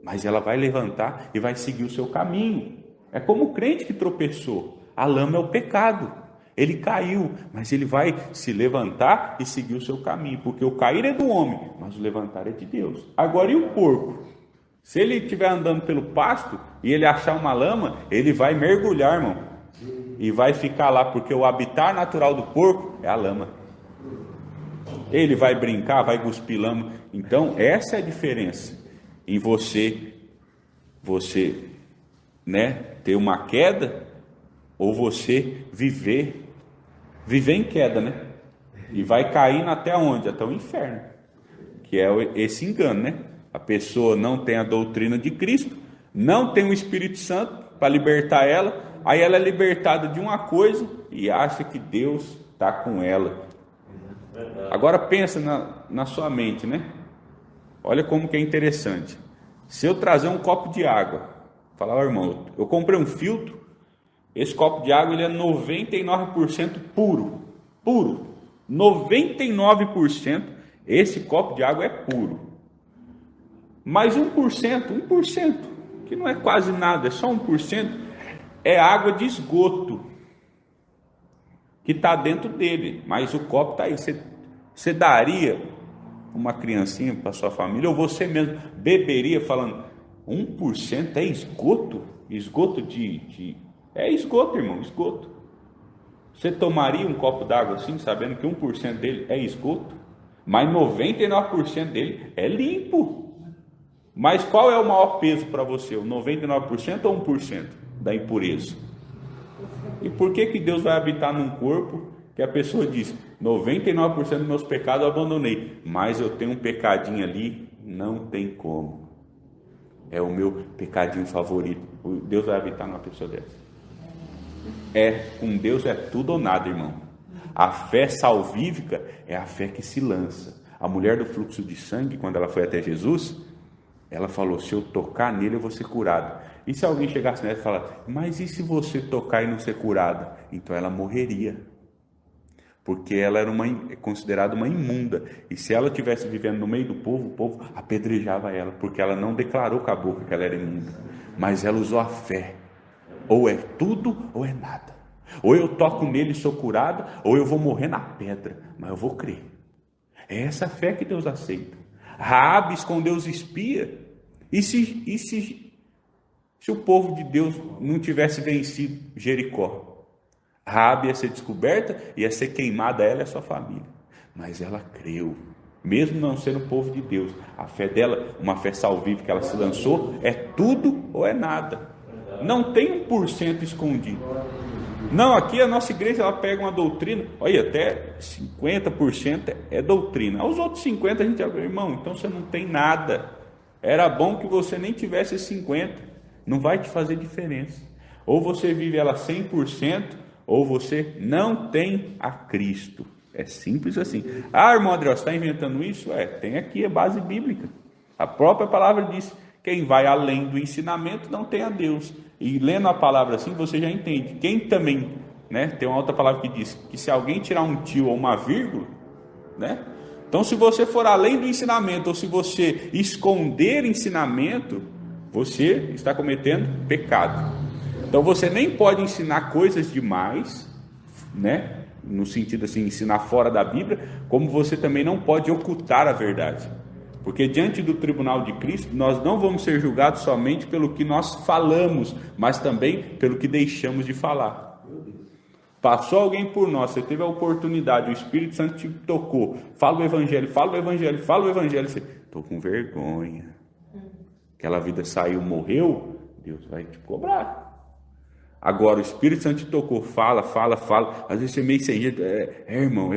Mas ela vai levantar e vai seguir o seu caminho. É como o crente que tropeçou. A lama é o pecado. Ele caiu, mas ele vai se levantar e seguir o seu caminho. Porque o cair é do homem, mas o levantar é de Deus. Agora, e o porco? Se ele estiver andando pelo pasto e ele achar uma lama, ele vai mergulhar, irmão. E vai ficar lá, porque o habitat natural do porco é a lama. Ele vai brincar, vai cuspir lama. Então, essa é a diferença em você ter uma queda, ou você viver em queda, e vai caindo até onde? Até o inferno, que é esse engano, A pessoa não tem a doutrina de Cristo, não tem o Espírito Santo para libertar ela, aí ela é libertada de uma coisa e acha que Deus está com ela. Agora pensa na sua mente, Olha como que é interessante. Se eu trazer um copo de água, falar, irmão, eu comprei um filtro, esse copo de água ele é 99% puro, 99%, esse copo de água é puro. Mas 1%, que não é quase nada, é só 1%, é água de esgoto, que está dentro dele, mas o copo está aí. Você daria uma criancinha para sua família, ou você mesmo beberia falando, 1% é esgoto? Esgoto é esgoto, irmão, esgoto. Você tomaria um copo d'água assim, sabendo que 1% dele é esgoto? Mas 99% dele é limpo. Mas qual é o maior peso para você? O 99% ou 1% da impureza? E por que Deus vai habitar num corpo que a pessoa diz, 99% dos meus pecados eu abandonei, mas eu tenho um pecadinho ali, não tem como. É o meu pecadinho favorito. Deus vai habitar numa pessoa dessa. Com Deus é tudo ou nada, irmão. A fé salvífica é a fé que se lança. A mulher do fluxo de sangue, quando ela foi até Jesus, ela falou, se eu tocar nele eu vou ser curado. E se alguém chegasse nela e falar, mas e se você tocar e não ser curado? Então ela morreria. Porque ela era considerada uma imunda. E se ela estivesse vivendo no meio do povo, o povo apedrejava ela, porque ela não declarou com a boca que ela era imunda. Mas ela usou a fé. Ou é tudo ou é nada. Ou eu toco nele e sou curado, ou eu vou morrer na pedra, mas eu vou crer. É essa fé que Deus aceita. Raabe escondeu os espias. E se o povo de Deus não tivesse vencido Jericó? Raabe ia ser descoberta, ia ser queimada ela e a sua família. Mas ela creu, mesmo não sendo povo de Deus. A fé dela, uma fé salvífica que ela se lançou, é tudo ou é nada. Não tem 1% escondido. Não, aqui a nossa igreja ela pega uma doutrina, olha, até 50% é doutrina. Os outros 50% a gente já, irmão, então você não tem nada. Era bom que você nem tivesse 50%, não vai te fazer diferença. Ou você vive ela 100%, ou você não tem a Cristo. É simples assim. Ah, irmão André, você está inventando isso? Tem aqui a base bíblica. A própria palavra diz, quem vai além do ensinamento não tem a Deus. E lendo a palavra assim, você já entende. Quem também, tem uma outra palavra que diz que se alguém tirar um tio ou uma vírgula, então se você for além do ensinamento, ou se você esconder ensinamento, você está cometendo pecado. Então você nem pode ensinar coisas demais, no sentido assim, ensinar fora da Bíblia, como você também não pode ocultar a verdade. Porque diante do tribunal de Cristo, nós não vamos ser julgados somente pelo que nós falamos, mas também pelo que deixamos de falar. Passou alguém por nós, você teve a oportunidade, o Espírito Santo te tocou, fala o Evangelho, fala o Evangelho, fala o Evangelho, você, estou com vergonha. Aquela vida saiu, morreu, Deus vai te cobrar. Agora o Espírito Santo te tocou, fala, às vezes você é meio sem jeito, irmão,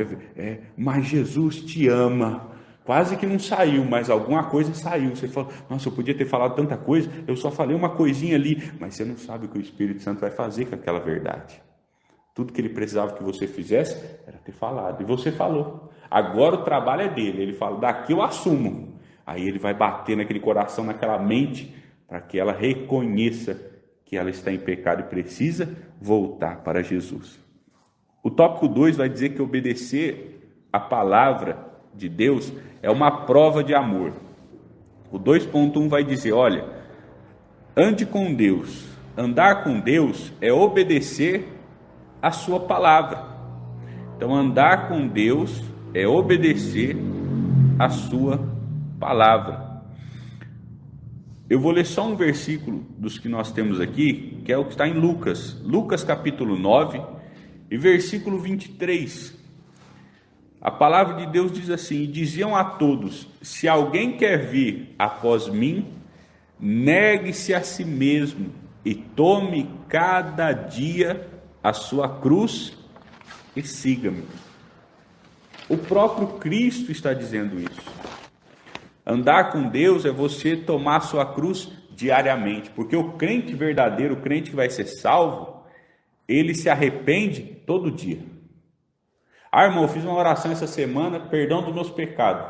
mas Jesus te ama. Quase que não saiu, mas alguma coisa saiu. Você fala, nossa, eu podia ter falado tanta coisa, eu só falei uma coisinha ali. Mas você não sabe o que o Espírito Santo vai fazer com aquela verdade. Tudo que ele precisava que você fizesse era ter falado. E você falou. Agora o trabalho é dele. Ele fala, daqui eu assumo. Aí ele vai bater naquele coração, naquela mente, para que ela reconheça que ela está em pecado e precisa voltar para Jesus. O tópico 2 vai dizer que obedecer a palavra de Deus é uma prova de amor. O 2.1 vai dizer, olha, ande com Deus. Andar com Deus é obedecer a sua palavra. Então andar com Deus é obedecer a sua palavra. Eu vou ler só um versículo dos que nós temos aqui, que é o que está em Lucas. Lucas capítulo 9 e versículo 23. A palavra de Deus diz assim, e diziam a todos, se alguém quer vir após mim, negue-se a si mesmo e tome cada dia a sua cruz e siga-me. O próprio Cristo está dizendo isso. Andar com Deus é você tomar a sua cruz diariamente, porque o crente verdadeiro, o crente que vai ser salvo, ele se arrepende todo dia. Ah, irmão, eu fiz uma oração essa semana, perdão dos meus pecados.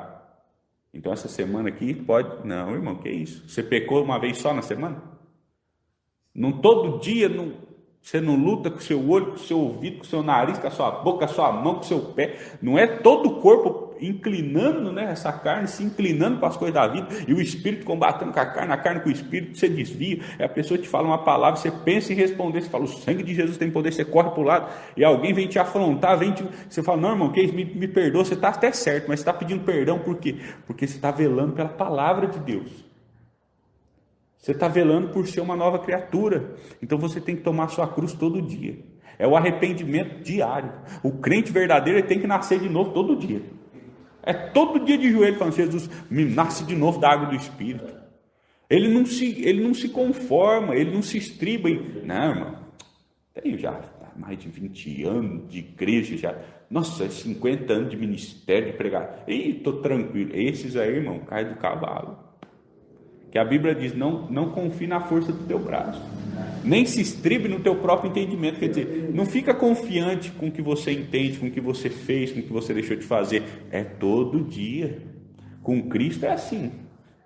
Então essa semana aqui pode... Não, irmão, que isso? Você pecou uma vez só na semana? Não todo dia, você não luta com o seu olho, com o seu ouvido, com o seu nariz, com a sua boca, com a sua mão, com o seu pé. Não é todo o corpo corpo inclinando, né, essa carne se inclinando para as coisas da vida, e o espírito combatendo com a carne com o espírito, você desvia, a pessoa te fala uma palavra, você pensa em responder, você fala, o sangue de Jesus tem poder, você corre para o lado, e alguém vem te afrontar, você fala, não, irmão, que isso? Me perdoa, você está até certo, mas você está pedindo perdão por quê? Porque você está velando pela palavra de Deus. Você está velando por ser uma nova criatura. Então você tem que tomar sua cruz todo dia. É o arrependimento diário. O crente verdadeiro ele tem que nascer de novo todo dia. É todo dia de joelho falando, Jesus, me nasce de novo da água do Espírito. Ele não se conforma, ele não se estriba em... Não, irmão, tenho já mais de 20 anos de igreja, já. Nossa, 50 anos de ministério, de pregar. Ih, estou tranquilo. Esses aí, irmão, caem do cavalo. Que a Bíblia diz, não confie na força do teu braço, nem se estribe no teu próprio entendimento, quer dizer, não fica confiante com o que você entende, com o que você fez, com o que você deixou de fazer, é todo dia, com Cristo é assim,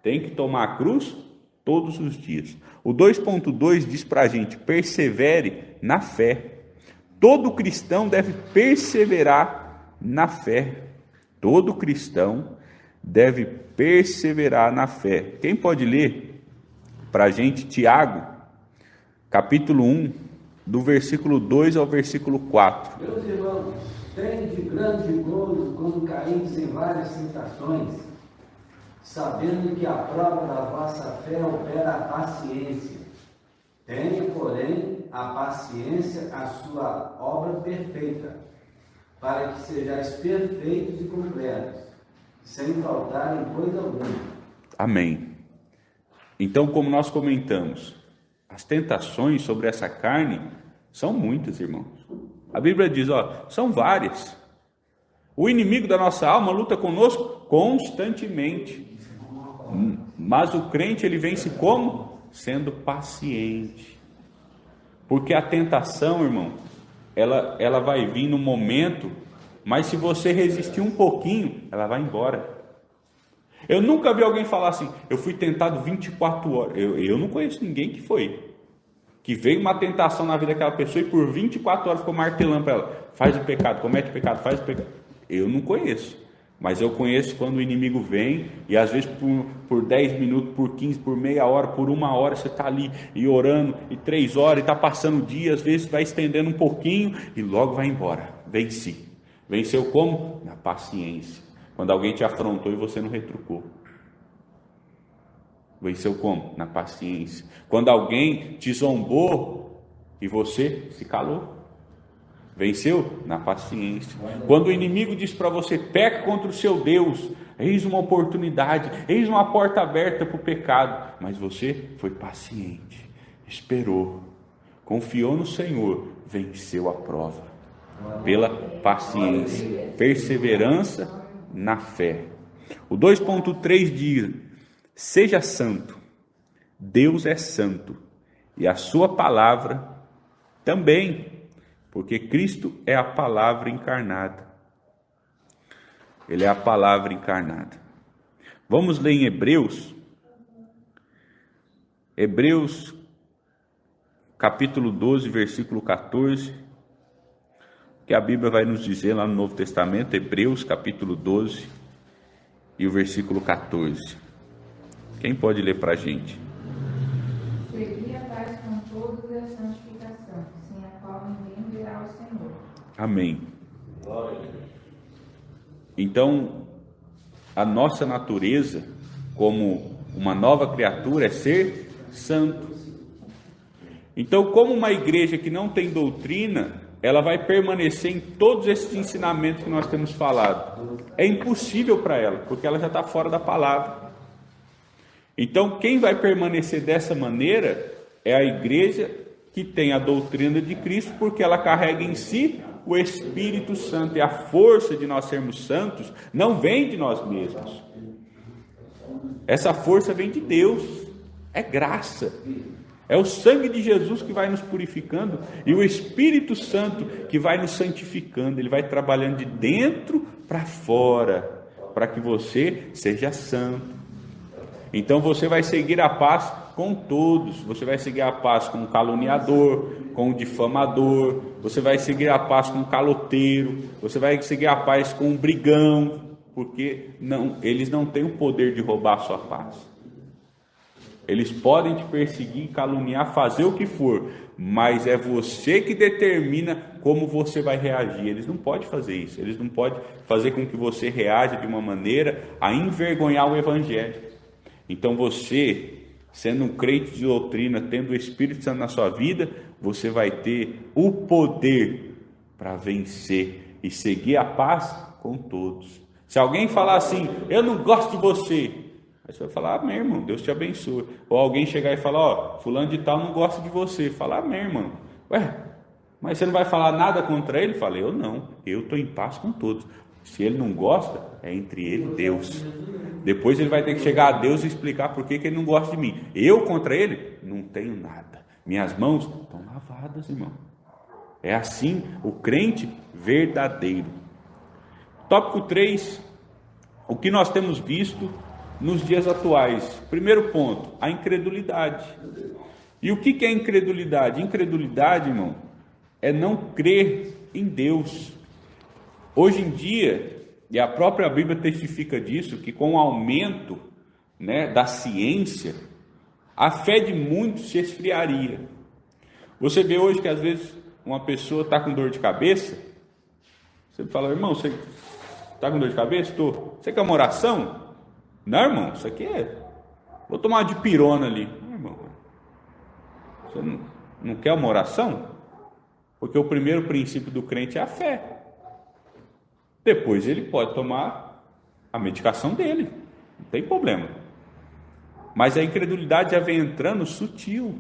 tem que tomar a cruz todos os dias. O 2.2 diz para a gente, persevere na fé, todo cristão deve perseverar na fé, todo cristão deve perseverar na fé. Quem pode ler para a gente Tiago, capítulo 1, do versículo 2 ao versículo 4. Meus irmãos, tende grande gozo quando caídes em várias tentações, sabendo que a prova da vossa fé opera a paciência. Tenha, porém, a paciência a sua obra perfeita, para que sejais perfeitos e completos, sem faltar em coisa alguma. Amém. Então, como nós comentamos, as tentações sobre essa carne são muitas, irmãos. A Bíblia diz, são várias. O inimigo da nossa alma luta conosco constantemente. Mas o crente, ele vence como? Sendo paciente. Porque a tentação, irmão, ela vai vir no momento, mas se você resistir um pouquinho, ela vai embora. Eu nunca vi alguém falar assim, eu fui tentado 24 horas. Eu não conheço ninguém que veio uma tentação na vida daquela pessoa e por 24 horas ficou martelando para ela, faz o pecado, comete o pecado, faz o pecado. Eu não conheço, mas eu conheço quando o inimigo vem e às vezes por 10 minutos, por 15, por meia hora, por 1 hora você está ali e orando, e 3 horas, e está passando o dia, às vezes vai estendendo um pouquinho e logo vai embora. Venci. Venceu como? Na paciência. Quando alguém te afrontou e você não retrucou. Venceu como? Na paciência. Quando alguém te zombou e você se calou. Venceu? Na paciência. Quando o inimigo diz para você, peca contra o seu Deus, eis uma oportunidade, eis uma porta aberta para o pecado. Mas você foi paciente, esperou, confiou no Senhor, venceu a prova. Pela paciência, perseverança na fé. O 2.3 diz, seja santo, Deus é santo, e a sua palavra também, porque Cristo é a palavra encarnada. Ele é a palavra encarnada. Vamos ler em Hebreus, capítulo 12, versículo 14, que a Bíblia vai nos dizer lá no Novo Testamento, Hebreus capítulo 12 e o versículo 14. Quem pode ler para a gente? Segui a paz com todos e a santificação, sem a qual ninguém verá o Senhor. Amém. Então, a nossa natureza, como uma nova criatura, é ser santo. Então, como uma igreja que não tem doutrina, ela vai permanecer em todos esses ensinamentos que nós temos falado. É impossível para ela, porque ela já está fora da palavra. Então, quem vai permanecer dessa maneira é a igreja que tem a doutrina de Cristo, porque ela carrega em si o Espírito Santo. E a força de nós sermos santos não vem de nós mesmos. Essa força vem de Deus. É graça. É o sangue de Jesus que vai nos purificando e o Espírito Santo que vai nos santificando. Ele vai trabalhando de dentro para fora, para que você seja santo. Então você vai seguir a paz com todos. Você vai seguir a paz com o caluniador, com o difamador. Você vai seguir a paz com o caloteiro. Você vai seguir a paz com o brigão. porque eles não têm o poder de roubar a sua paz. Eles podem te perseguir, caluniar, fazer o que for, mas é você que determina como você vai reagir. Eles não podem fazer isso. Eles não podem fazer com que você reaja de uma maneira a envergonhar o Evangelho. Então você, sendo um crente de doutrina, tendo o Espírito Santo na sua vida, você vai ter o poder para vencer e seguir a paz com todos. Se alguém falar assim, eu não gosto de você, aí você vai falar, amém, irmão, Deus te abençoe. Ou alguém chegar e falar, ó, fulano de tal não gosta de você, fala, amém, irmão. Ué, mas você não vai falar nada contra ele? Falei, eu não, eu estou em paz com todos. Se ele não gosta, é entre ele e Deus. Depois ele vai ter que chegar a Deus e explicar por que ele não gosta de mim. Eu contra ele não tenho nada. Minhas mãos estão lavadas, irmão. É assim o crente verdadeiro. Tópico 3, o que nós temos visto nos dias atuais. Primeiro ponto, a incredulidade. E o que é incredulidade? Incredulidade, irmão, é não crer em Deus. Hoje em dia, e a própria Bíblia testifica disso, que com o aumento, da ciência, a fé de muitos se esfriaria. Você vê hoje que às vezes uma pessoa está com dor de cabeça, você fala, irmão, você está com dor de cabeça? Estou. Você quer uma oração? Não, irmão, isso aqui é... Vou tomar uma dipirona ali. Não, irmão, você não quer uma oração? Porque o primeiro princípio do crente é a fé. Depois ele pode tomar a medicação dele, não tem problema. Mas a incredulidade já vem entrando sutil.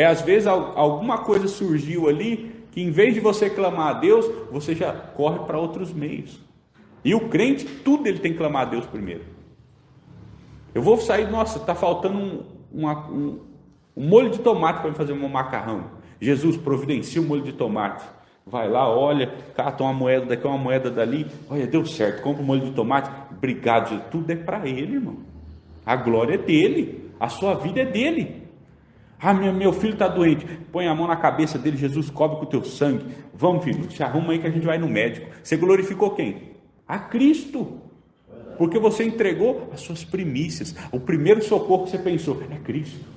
Às vezes alguma coisa surgiu ali, que em vez de você clamar a Deus, você já corre para outros meios. E o crente, tudo ele tem que clamar a Deus primeiro. Eu vou sair, nossa, está faltando um molho de tomate para fazer um macarrão. Jesus, providencia o molho de tomate. Vai lá, olha, cata uma moeda daqui, uma moeda dali. Olha, deu certo, compra um molho de tomate. Obrigado, Jesus. Tudo é para ele, irmão. A glória é dele. A sua vida é dele. Meu filho está doente. Põe a mão na cabeça dele. Jesus, cobre com o teu sangue. Vamos, filho, se arruma aí que a gente vai no médico. Você glorificou quem? A Cristo. Porque você entregou as suas primícias. O primeiro socorro que você pensou é Cristo.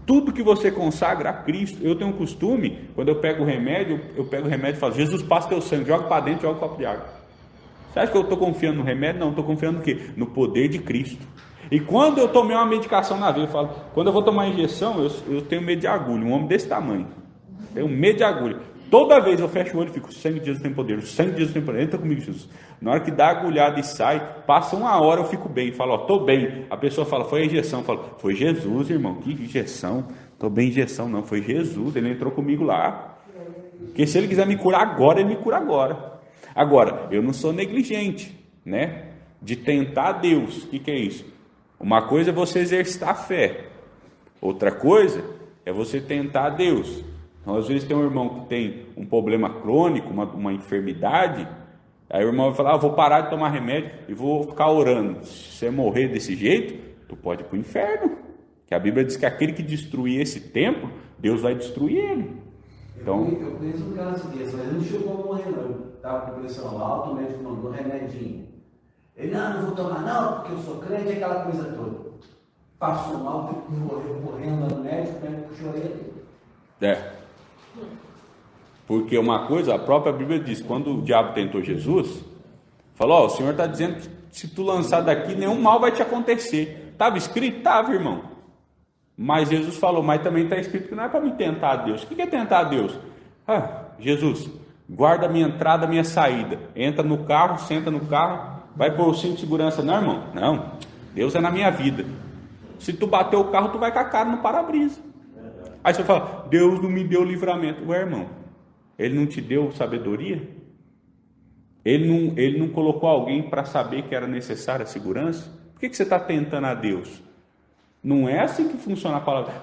Tudo que você consagra a Cristo. Eu tenho um costume, quando eu pego o remédio e falo, Jesus, passa teu sangue, joga para dentro, joga um copo de água. Você acha que eu estou confiando no remédio? Não, estou confiando no quê? No poder de Cristo. E quando eu tomei uma medicação na veia, eu falo, quando eu vou tomar injeção, eu tenho medo de agulha, um homem desse tamanho. Tenho medo de agulha. Toda vez eu fecho o olho e fico, o sangue de Jesus tem poder, o sangue de Jesus tem poder, entra comigo, Jesus. Na hora que dá a agulhada e sai, passa uma hora, eu fico bem, falo, estou bem. A pessoa fala, foi a injeção, eu falo, foi Jesus, irmão, que injeção? Estou bem, injeção não, foi Jesus, ele entrou comigo lá. Porque se ele quiser me curar agora, ele me cura agora. Agora, eu não sou negligente, de tentar Deus. O que é isso? Uma coisa é você exercitar a fé, outra coisa é você tentar Deus. Então, às vezes tem um irmão que tem um problema crônico, uma enfermidade, aí o irmão vai falar, vou parar de tomar remédio e vou ficar orando. Se você morrer desse jeito, tu pode ir para o inferno, que a Bíblia diz que aquele que destruir esse templo, Deus vai destruir ele. Então, eu conheço um caso desse, mas ele não chegou a morrer não, estava com pressão alta, o médico mandou um remedinho. Ele, não vou tomar não, porque eu sou crente, aquela coisa toda. Passou mal, correndo lá no médico, o médico puxou ele. Porque uma coisa, a própria Bíblia diz, quando o diabo tentou Jesus, falou, o Senhor está dizendo que se tu lançar daqui, nenhum mal vai te acontecer. Estava escrito? Estava, irmão. Mas Jesus falou, mas também está escrito que não é para me tentar a Deus. O que é tentar a Deus? Jesus, guarda a minha entrada, a minha saída. Entra no carro, senta no carro, vai pôr o cinto de segurança. Não, irmão, não. Deus é na minha vida. Se tu bater o carro, tu vai com a cara no para-brisa. Aí você fala, Deus não me deu livramento. Ué, irmão, Ele não te deu sabedoria? Ele não colocou alguém para saber que era necessária a segurança? Por que você está tentando a Deus? Não é assim que funciona a palavra.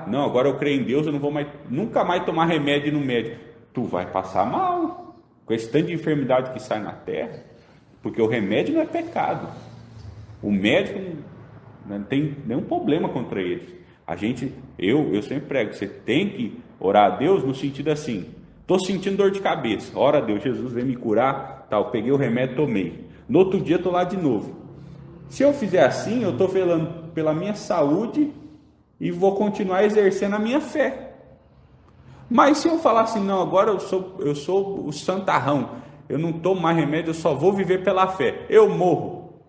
Não, agora eu creio em Deus, eu não vou nunca mais tomar remédio no médico. Tu vai passar mal com esse tanto de enfermidade que sai na terra, porque o remédio não é pecado. O médico não tem nenhum problema contra eles. Eu sempre prego, você tem que orar a Deus no sentido assim, Estou sentindo dor de cabeça. Ora a Deus, Jesus vem me curar, tal. Peguei o remédio, tomei. No outro dia estou lá de novo. Se eu fizer assim, eu estou velando pela minha saúde e vou continuar exercendo a minha fé. Mas se eu falar assim, não, agora eu sou o santarrão, eu não tomo mais remédio, eu só vou viver pela fé, eu morro.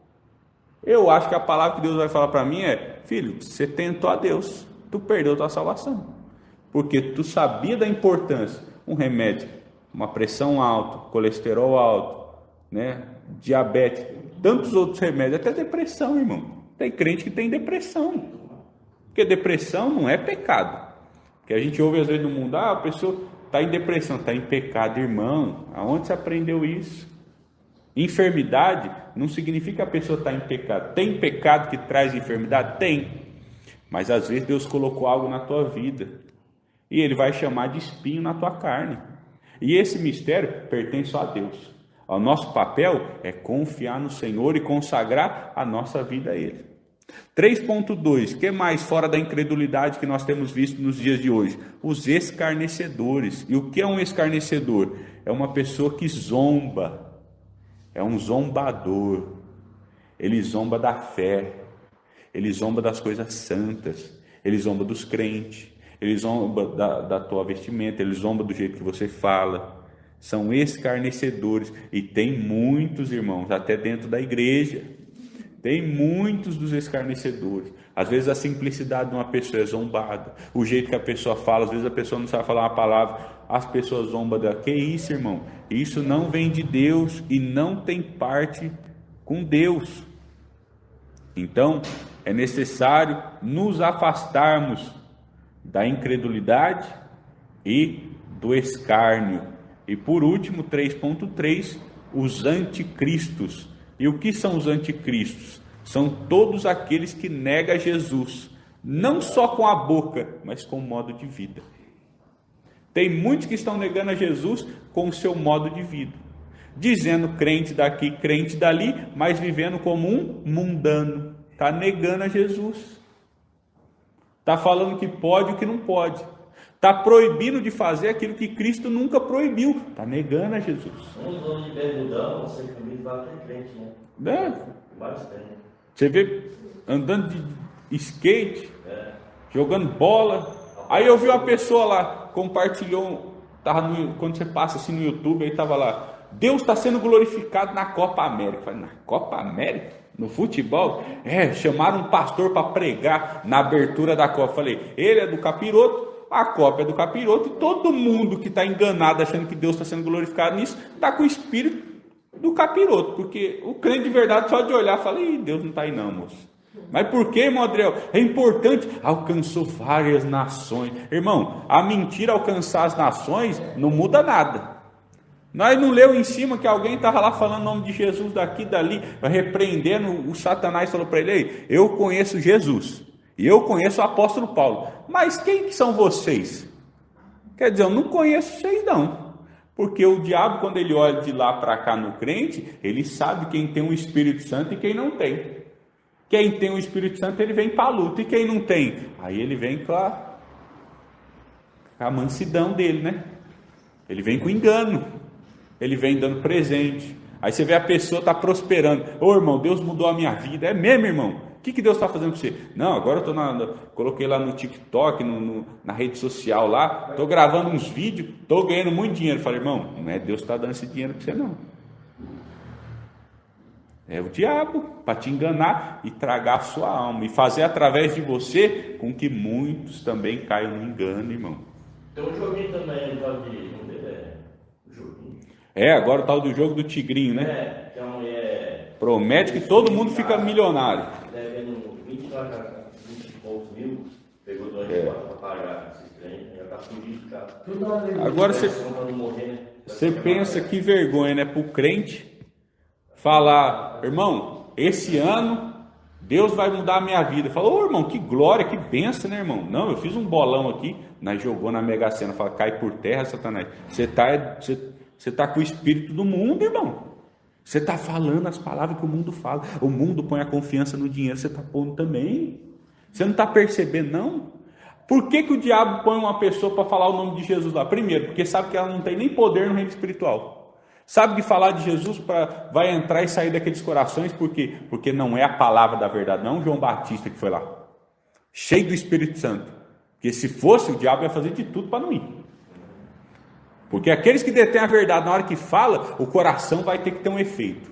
Eu acho que a palavra que Deus vai falar para mim é: filho, você tentou a Deus, tu perdeu a tua salvação, porque tu sabia da importância. Um remédio, uma pressão alta, colesterol alto, né? Diabetes, tantos outros remédios, até depressão, irmão. Tem crente que tem depressão, porque depressão não é pecado. Que a gente ouve às vezes no mundo: a pessoa está em depressão, está em pecado. Irmão, aonde você aprendeu isso? Enfermidade não significa que a pessoa está em pecado. Tem pecado que traz enfermidade? Tem. Mas às vezes Deus colocou algo na tua vida e Ele vai chamar de espinho na tua carne. E esse mistério pertence só a Deus. O nosso papel é confiar no Senhor e consagrar a nossa vida a Ele. 3.2, o que mais fora da incredulidade que nós temos visto nos dias de hoje? Os escarnecedores. E o que é um escarnecedor? É uma pessoa que zomba, é um zombador. Ele zomba da fé, ele zomba das coisas santas, ele zomba dos crentes, ele zomba da tua vestimenta, ele zomba do jeito que você fala. São escarnecedores, e tem muitos, irmãos, até dentro da igreja. Tem muitos dos escarnecedores. Às vezes a simplicidade de uma pessoa é zombada, o jeito que a pessoa fala, às vezes a pessoa não sabe falar uma palavra, as pessoas zombam dela. Que isso, irmão? Isso não vem de Deus e não tem parte com Deus. Então, é necessário nos afastarmos da incredulidade e do escárnio. E por último, 3.3, os anticristos. E o que são os anticristos? São todos aqueles que negam Jesus, não só com a boca, mas com o modo de vida. Tem muitos que estão negando a Jesus com o seu modo de vida, dizendo crente daqui, crente dali, mas vivendo como um mundano. Está negando a Jesus, está falando que pode e o que não pode, está proibindo de fazer aquilo que Cristo nunca proibiu, está negando a Jesus. Uns vão de bermudão, você comigo vai até crente, né? Bastante. Você vê andando de skate, jogando bola. Aí eu vi uma pessoa lá, compartilhou, quando você passa assim no YouTube, aí estava lá: Deus está sendo glorificado na Copa América. Eu falei: na Copa América? No futebol? Chamaram um pastor para pregar na abertura da Copa. Eu falei: ele é do capiroto, a Copa é do capiroto, e todo mundo que está enganado achando que Deus está sendo glorificado nisso, está com o espírito do capiroto, porque o crente de verdade só de olhar fala: ih, Deus não está aí não, moço. Mas por que, irmão Adriel? É importante, alcançou várias nações. Irmão, a mentira alcançar as nações não muda nada. Nós não leu em cima que alguém estava lá falando o nome de Jesus daqui e dali, repreendendo o Satanás, falou para ele: ei, eu conheço Jesus, e eu conheço o apóstolo Paulo, mas quem que são vocês? Quer dizer, eu não conheço vocês não. Porque o diabo, quando ele olha de lá para cá no crente, ele sabe quem tem o Espírito Santo e quem não tem. Quem tem o Espírito Santo, ele vem para a luta, e quem não tem? Aí ele vem com a mansidão dele, né? Ele vem com engano, ele vem dando presente. Aí você vê a pessoa está prosperando: ô irmão, Deus mudou a minha vida. É mesmo, irmão? O que Deus está fazendo com você? Não, agora eu coloquei lá no TikTok, na rede social lá, estou gravando uns vídeos, estou ganhando muito dinheiro. Eu falei: irmão, não é Deus que está dando esse dinheiro para você não. É o diabo para te enganar e tragar a sua alma, e fazer através de você com que muitos também caiam no engano, irmão. Tem um joguinho também, joguinho. Agora o tal do jogo do tigrinho, né? Que a mulher promete que todo mundo fica milionário. Devendo 20 e poucos mil, pegou 2 para pagar esses trem, já está fudido, cara. Agora você pensa que vergonha, né? Para o crente falar: irmão, esse ano Deus vai mudar a minha vida. Falou: ô irmão, que glória, que bênção, né, irmão? Não, eu fiz um bolão aqui, nós jogou na Mega Sena. Fala: cai por terra, Satanás. Você tá com o espírito do mundo, irmão. Você está falando as palavras que o mundo fala. O mundo põe a confiança no dinheiro, você está pondo também. Você não está percebendo, não? Por que o diabo põe uma pessoa para falar o nome de Jesus lá? Primeiro, porque sabe que ela não tem nem poder no reino espiritual. Sabe que falar de Jesus vai entrar e sair daqueles corações, por quê? Porque não é a palavra da verdade, não é João Batista que foi lá, cheio do Espírito Santo. Porque se fosse, o diabo ia fazer de tudo para não ir. Porque aqueles que detêm a verdade, na hora que fala, o coração vai ter que ter um efeito.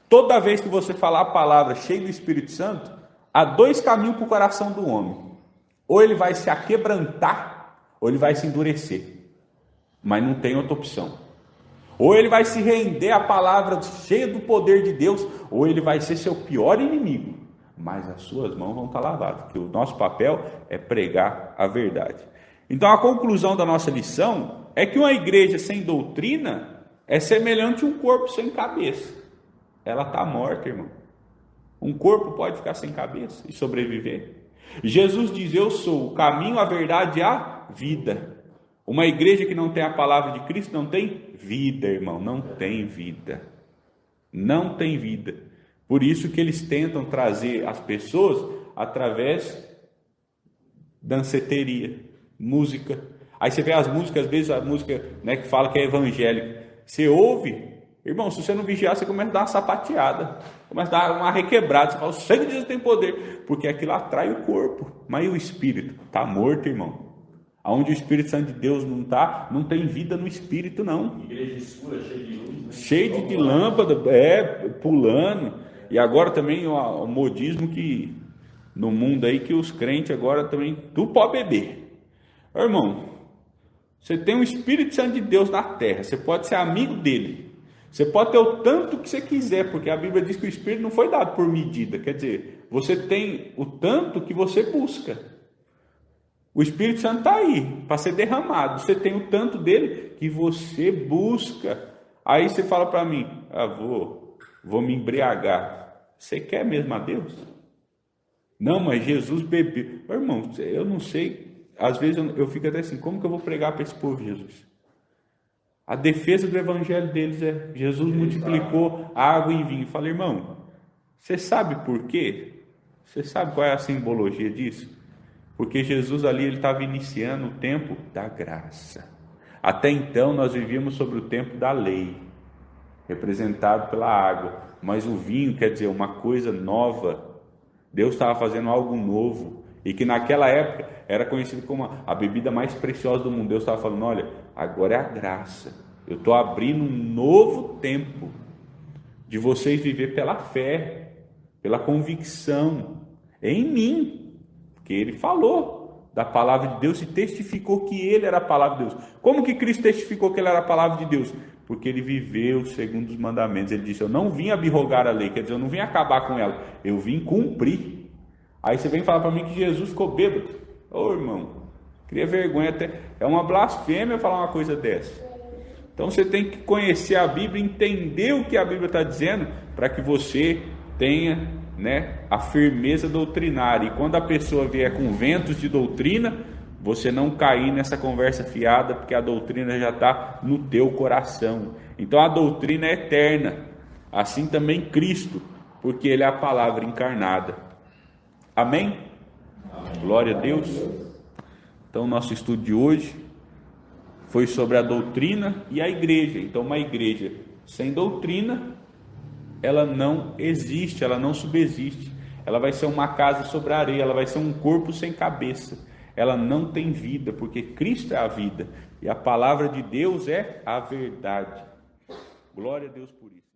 Toda vez que você falar a palavra cheio do Espírito Santo, há dois caminhos para o coração do homem. Ou ele vai se aquebrantar, ou ele vai se endurecer. Mas não tem outra opção. Ou ele vai se render à palavra cheia do poder de Deus, ou ele vai ser seu pior inimigo. Mas as suas mãos vão estar lavadas, porque o nosso papel é pregar a verdade. Então a conclusão da nossa lição é que uma igreja sem doutrina é semelhante a um corpo sem cabeça. Ela está morta, irmão. Um corpo pode ficar sem cabeça e sobreviver? Jesus diz: eu sou o caminho, a verdade e a vida. Uma igreja que não tem a palavra de Cristo não tem vida, irmão. Não tem vida. Não tem vida. Por isso que eles tentam trazer as pessoas através da danceteria, música. Aí você vê as músicas, às vezes a música, né, que fala que é evangélica. Você ouve, irmão, se você não vigiar, você começa a dar uma sapateada, começa a dar uma requebrada. Você fala: o sangue de Jesus tem poder, porque aquilo atrai o corpo. Mas e o espírito? Está morto, irmão. Onde o Espírito Santo de Deus não está, não tem vida no espírito, não. Igreja escura, cheia de luz, né? Cheio de lâmpada, pulando. E agora também o modismo que no mundo aí, que os crentes agora também, tu pode beber. Irmão, você tem o Espírito Santo de Deus na terra, você pode ser amigo dele, você pode ter o tanto que você quiser, porque a Bíblia diz que o Espírito não foi dado por medida, quer dizer, você tem o tanto que você busca. O Espírito Santo está aí para ser derramado, você tem o tanto dele que você busca. Aí você fala para mim: vou me embriagar. Você quer mesmo a Deus? Não, mas Jesus bebeu. Irmão, eu não sei, às vezes eu fico até assim: como que eu vou pregar para esse povo, Jesus? A defesa do evangelho deles é: Jesus multiplicou a água em vinho. Eu falei: irmão, você sabe por quê? Você sabe qual é a simbologia disso? Porque Jesus ali, ele estava iniciando o tempo da graça. Até então nós vivíamos sobre o tempo da lei, representado pela água. Mas o vinho quer dizer uma coisa nova. Deus estava fazendo algo novo. E que naquela época era conhecido como a bebida mais preciosa do mundo. Deus estava falando: olha, agora é a graça. Eu estou abrindo um novo tempo de vocês viver pela fé, pela convicção em mim. Porque ele falou da palavra de Deus e testificou que ele era a palavra de Deus. Como que Cristo testificou que ele era a palavra de Deus? Porque ele viveu segundo os mandamentos. Ele disse: eu não vim abrogar a lei, quer dizer, eu não vim acabar com ela, eu vim cumprir. Aí você vem falar para mim que Jesus ficou bêbado. Ô irmão, cria vergonha até. É uma blasfêmia falar uma coisa dessa. Então você tem que conhecer a Bíblia, entender o que a Bíblia está dizendo, para que você tenha, né, a firmeza doutrinária. E quando a pessoa vier com ventos de doutrina, você não cair nessa conversa fiada, porque a doutrina já está no teu coração. Então a doutrina é eterna, assim também Cristo, porque ele é a palavra encarnada. Amém? Amém. Glória a Deus. Então nosso estudo de hoje foi sobre a doutrina e a igreja. Então uma igreja sem doutrina, ela não existe, ela não subsiste. Ela vai ser uma casa sobre a areia, ela vai ser um corpo sem cabeça. Ela não tem vida, porque Cristo é a vida. E a palavra de Deus é a verdade. Glória a Deus por isso.